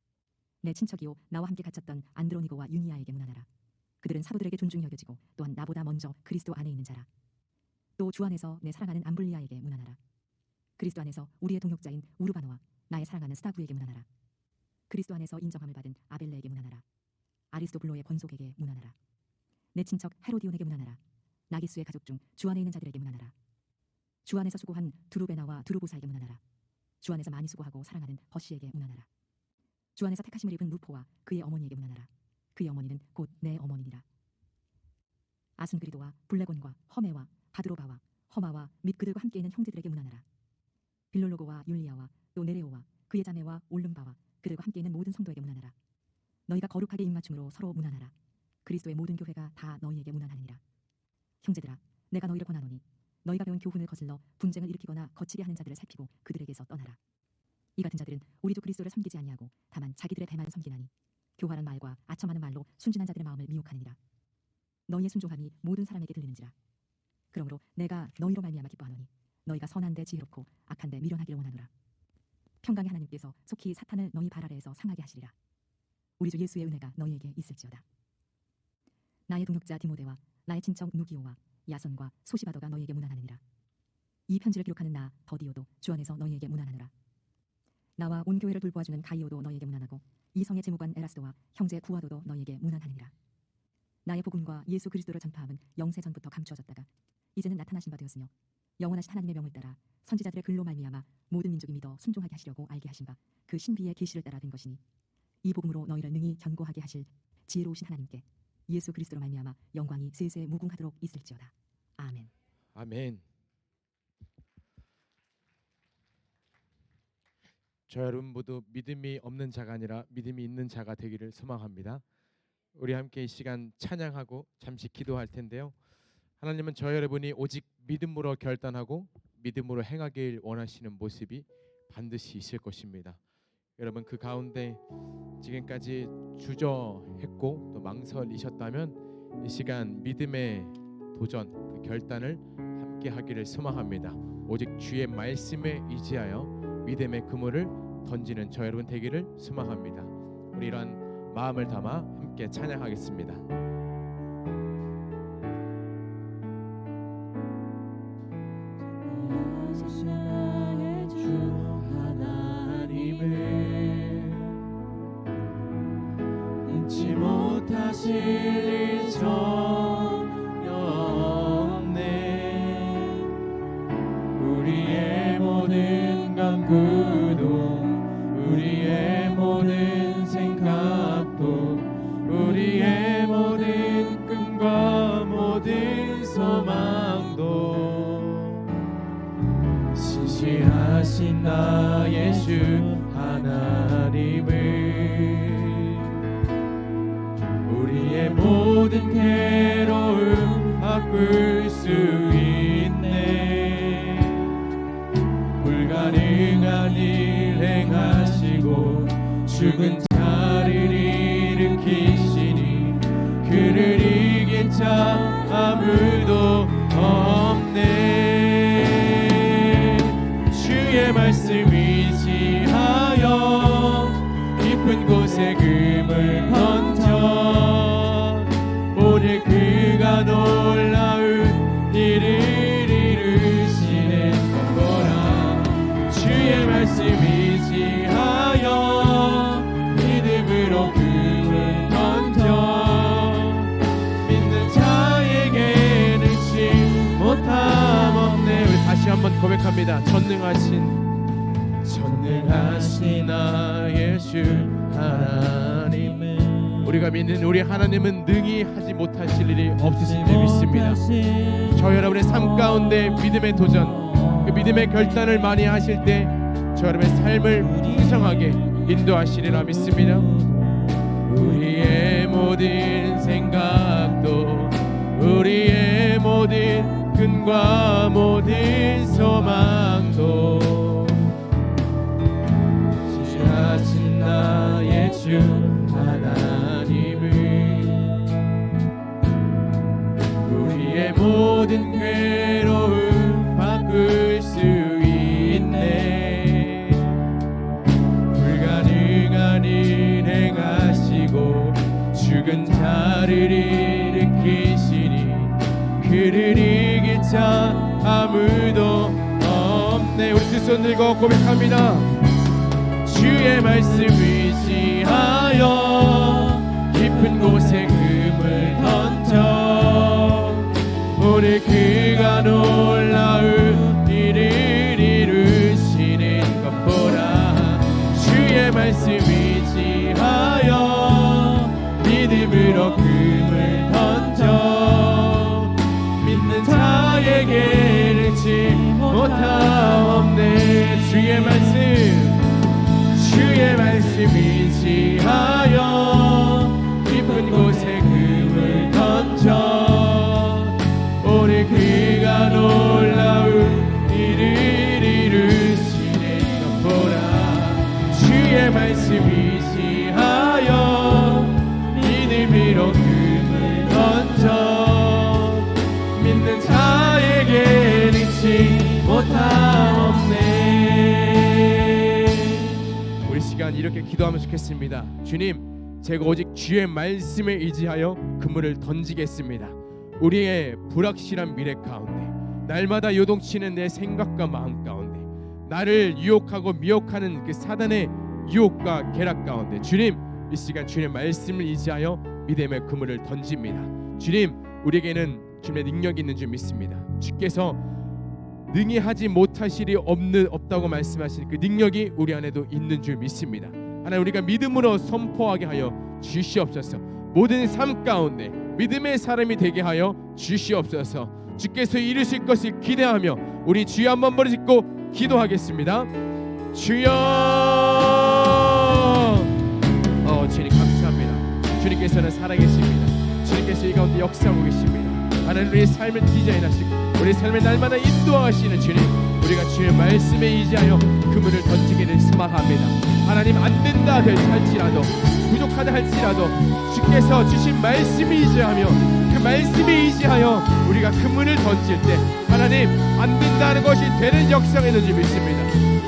내 친척이요 나와 함께 갇혔던 안드로니고와 유니아에게 문안하라. 그들은 사도들에게 존중이 여겨지고 또한 나보다 먼저 그리스도 안에 있는 자라. 또 주 안에서 내 사랑하는 암블리아에게 문안하라. 그리스도 안에서 우리의 동역자인 우르바노와 나의 사랑하는 스타구에게 문안하라. 그리스도 안에서 인정함을 받은 아벨레에게 문안하라. 아리스도블로의 권속에게 문안하라. 내 친척 헤로디온에게 문안하라. 나기수의 가족 중 주 안에 있는 자들에게 문안하라. 주 안에서 수고한 두루베나와 두루보사에게 문안하라. 주 안에서 많이 수고하고 사랑하는 버시에게 문안하라. 주 안에서 택하심을 입은 루포와 그의 어머니에게 문안하라. 그의 어머니는 곧 내 어머니니라. 아순그리도와 블레곤과 허메와 바드로바와 허마와 및 그들과 함께 있는 형제들에게 문안하라. 빌롤로고와 율리아와 또 네레오와 그의 자매와 올름바와 그들과 함께 있는 모든 성도에게 문안하라. 너희가 거룩하게 입맞춤으로 서로 문안하라. 그리스도의 모든 교회가 다 너희에게 문안하느니라. 형제들아, 내가 너희를 권하노니 너희가 배운 교훈을 거슬러 분쟁을 일으키거나 거치게 하는 자들을 살피고 그들에게서 떠나라. 이 같은 자들은 우리 주 그리스도를 섬기지 아니하고 다만 자기들의 배만 섬기나니 교활한 말과 아첨하는 말로 순진한 자들의 마음을 미혹하느니라. 너희의 순종함이 모든 사람에게 들리는지라. 그러므로 내가 너희로 말미암아 기뻐하노니 너희가 선한데 지혜롭고 악한데 미련하기를 원하노라. 평강의 하나님께서 속히 사탄을 너희 발 아래에서 상하게 하시리라. 우리 주 예수의 은혜가 너희에게 있을지어다. 나의 동역자 디모데와 나의 친척 누기오와 야선과 소시바더가 너희에게 문안하느니라. 이 편지를 기록하는 나 더디오도 주 안에서 너희에게 문안하노라. 나와 온 교회를 돌보아주는 가이오도 너희에게 문안하고 이 성의 제무관 에라스도와 형제 구아도도 너희에게 문안하느니라. 나의 복음과 예수 그리스도를 전파함은 영세 전부터 감추어졌다가 이제는 나타나신 바 되었으며 영원하신 하나님의 명을 따라 선지자들의 글로 말미암아 모든 민족이 믿어 순종하게 하시려고 알게 하신 바 그 신비의 계시를 따라 된 것이니 이 복음으로 너희를 능히 견고하게 하실 지혜로우신 하나님께 예수 그리스도로 말미암아 영광이 세세 무궁하도록 있을지어다. 아멘. 아멘. 저 여러분 모두 믿음이 없는 자가 아니라 믿음이 있는 자가 되기를 소망합니다. 우리 함께 이 시간 찬양하고 잠시 기도할 텐데요. 하나님은 저 여러분이 오직 믿음으로 결단하고 믿음으로 행하길 원하시는 모습이 반드시 있을 것입니다. 여러분 그 가운데 지금까지 주저했고 또 망설이셨다면 이 시간 믿음의 도전, 그 결단을 함께 하기를 소망합니다. 오직 주의 말씀에 의지하여 믿음의 그물을 던지는 저 여러분 되기를 소망합니다. 우리 이러한 마음을 담아 함께 찬양하겠습니다. 나의 주 하나님을 못하실 일 전혀 없네. 우리의 모든 간구도 우리의 모든 생각도 우리의 모든 꿈과 모든 소망도 신실하신 나의 주 하나님을 우리의 모든 괴로움 바꿀 수 있네. 불가능한 일 행하시고 죽은 자를 일으키시니 그를 이길 자 아무도 없네. 주의 말씀 의지하여 깊은 곳에 금을 던져 오늘 그가 놀라운 일을 이루시는 것보라. 주의 말씀 의지하여 믿음으로 금을 던져 믿는 자에게는 지 못함 없네. 우리 다시 한번 고백합니다. 전능하신 나의 주 하나님은 우리가 믿는 우리 하나님은 능히 하지 못하실 일이 없으신 줄 믿습니다. 저 여러분의 삶 가운데 믿음의 도전, 그 믿음의 결단을 많이 하실 때 저 여러분의 삶을 풍성하게 인도하시리라 믿습니다. 우리의 모든 생각도 우리의 모든 근과 모든 소망도 신실하신 나의 주 하나님을 우리의 모든 괴로움 바꿀 수 있네. 불가능한 일 행하시고 죽은 자를 일으키시니 그를 이길 자 아무도 없네. 우리 두 손 들고 고백합니다. 주의 말씀 의지하여 깊은 곳에 금을 던져 오늘 그가 놀라운 일을 이루시는 것 보라. 주의 말씀 의지하여 믿음으로 금을 던져 믿는 자에게는 지 못함 없네. 주의 말씀 의지하여 깊은 곳에 금을 던져 오늘 그가 놀라운 일을 이루시는 것 보라. 주의 말씀 의지하여 믿음으로 금을 던져 믿는 자에게는 지 못함 없네. 이렇게 기도하면 좋겠습니다. 주님, 제가 오직 주의 말씀에 의지하여 그물을 던지겠습니다. 우리의 불확실한 미래 가운데 날마다 요동치는 내 생각과 마음 가운데 나를 유혹하고 미혹하는 그 사단의 유혹과 계략 가운데 주님, 이 시간 주님의 말씀을 의지하여 믿음의 그물을 던집니다. 주님, 우리에게는 주님의 능력이 있는 줄 믿습니다. 주께서 능히 하지 못하실 일이 없다고 말씀하신 그 능력이 우리 안에도 있는 줄 믿습니다. 하나님, 우리가 믿음으로 선포하게 하여 주시옵소서. 모든 삶 가운데 믿음의 사람이 되게 하여 주시옵소서. 주께서 이루실 것을 기대하며 우리 주여 한번 머리 짚고 기도하겠습니다. 주여, 주님 감사합니다. 주님께서는 살아계십니다. 주님께서 이 가운데 역사하고 계십니다. 하나님, 우리의 삶을 디자인하시고 우리 삶의 날마다 인도하시는 주님, 우리가 주의 말씀에 의지하여 그물을 던지기를 소망합니다. 하나님, 안 된다 할지라도 부족하다 할지라도 주께서 주신 말씀에 의지하며 그 말씀에 의지하여 우리가 그물을 던질 때 하나님, 안 된다는 것이 되는 역사가 있는 줄 믿습니다.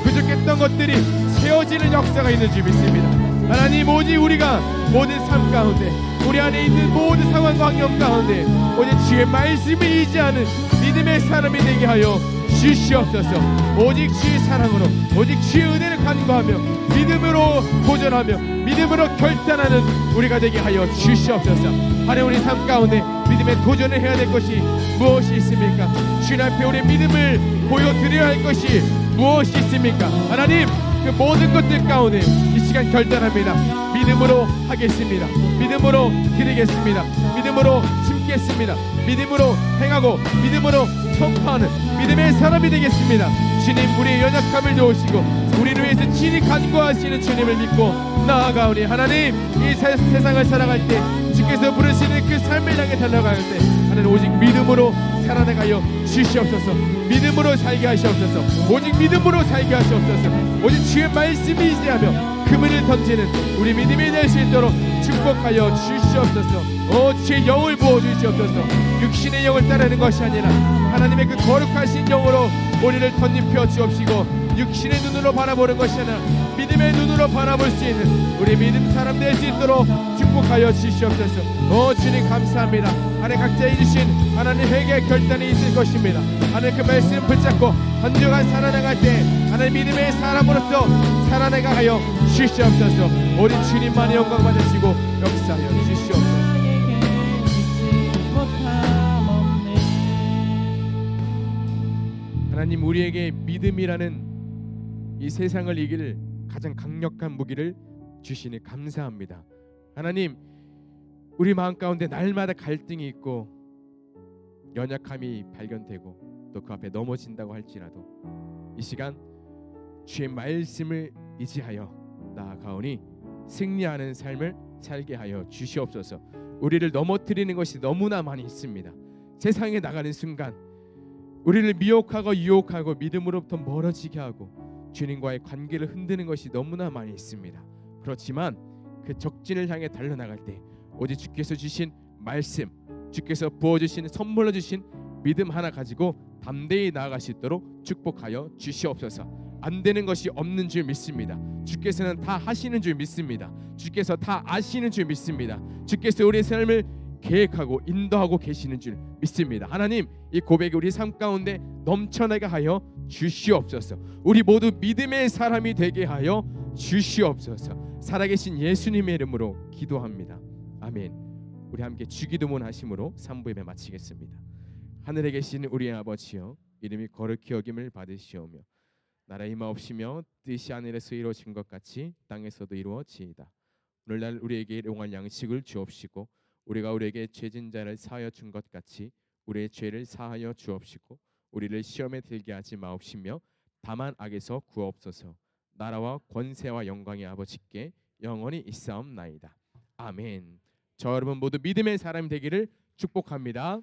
부족했던 것들이 채워지는 역사가 있는 줄 믿습니다. 하나님, 오직 우리가 모든 삶 가운데 우리 안에 있는 모든 상황과 환경 가운데 오직 주의 말씀에 의지하는 믿음의 사람이 되게 하여 주시옵소서. 오직 주의 사랑으로, 오직 주의 은혜를 간구하며 믿음으로 도전하며 믿음으로 결단하는 우리가 되게 하여 주시옵소서. 하나님, 우리 삶 가운데 믿음의 도전을 해야 될 것이 무엇이 있습니까? 주님 앞에 우리의 믿음을 보여드려야 할 것이 무엇이 있습니까? 하나님, 그 모든 것들 가운데 이 시간 결단합니다. 믿음으로 하겠습니다. 믿음으로 드리겠습니다. 믿음으로 심겠습니다. 믿음으로 행하고 믿음으로 선포하는 믿음의 사람이 되겠습니다. 주님, 우리의 연약함을 도우시고 우리를 위해서 친히 간구하시는 주님을 믿고 나아가오니, 하나님, 이 세상을 살아갈 때 주께서 부르시는 그 삶을 향해 달려갈 때 하나님, 오직 믿음으로 살아나가여 주시옵소서. 믿음으로 살게 하시옵소서. 오직 믿음으로 살게 하시옵소서. 오직 주의 말씀이 의지하며 그물을 던지는 우리 믿음이 될 수 있도록 축복하여 주시옵소서. 주의 영을 부어주시옵소서. 육신의 영을 따르는 것이 아니라 하나님의 그 거룩하신 영으로 우리를 덧입혀 주옵시고, 육신의 눈으로 바라보는 것이 아니라 믿음의 눈으로 바라볼 수 있는 우리 믿음 사람 될 수 있도록 축복하여 주시옵소서. 주님 감사합니다. 하나님, 각자의 주신 하나님 회개의 결단이 있을 것입니다. 하나님, 그 말씀 붙잡고 한 주간 살아나갈 때 하나님 믿음의 사람으로서 살아나가 하여 주시옵소서. 우리 주님만의 영광 받으시고 역사하여 주시옵소서. 하나님, 우리에게 믿음이라는 이 세상을 이길 가장 강력한 무기를 주시니 감사합니다. 하나님, 우리 마음 가운데 날마다 갈등이 있고 연약함이 발견되고 또 그 앞에 넘어진다고 할지라도 이 시간 주의 말씀을 의지하여 나아가오니 승리하는 삶을 살게 하여 주시옵소서. 우리를 넘어뜨리는 것이 너무나 많이 있습니다. 세상에 나가는 순간 우리를 미혹하고 유혹하고 믿음으로부터 멀어지게 하고 주님과의 관계를 흔드는 것이 너무나 많이 있습니다. 그렇지만 그 적진을 향해 달려나갈 때 오직 주께서 주신 말씀, 주께서 부어주신 선물로 주신 믿음 하나 가지고 담대히 나아갈 수 있도록 축복하여 주시옵소서. 안 되는 것이 없는 줄 믿습니다. 주께서는 다 하시는 줄 믿습니다. 주께서 다 아시는 줄 믿습니다. 주께서 우리의 삶을 계획하고 인도하고 계시는 줄 믿습니다. 하나님, 이 고백이 우리 삶 가운데 넘쳐나게 하여 주시옵소서. 우리 모두 믿음의 사람이 되게 하여 주시옵소서. 살아계신 예수님의 이름으로 기도합니다. 아멘. 우리 함께 주기도문 하심으로 3부 예배 마치겠습니다. 하늘에 계신 우리 아버지여, 이름이 거룩히 여김을 받으시오며 나라 임하옵시며 뜻이 하늘에서 이루어진 것 같이 땅에서도 이루어지이다. 오늘날 우리에게 일용할 양식을 주옵시고 우리가 우리에게 죄진 자를 사하여 준 것 같이 우리의 죄를 사하여 주옵시고 우리를 시험에 들게 하지 마옵시며 다만 악에서 구하옵소서. 나라와 권세와 영광이 아버지께 영원히 있사옵나이다. 아멘. 저 여러분 모두 믿음의 사람 되기를 축복합니다.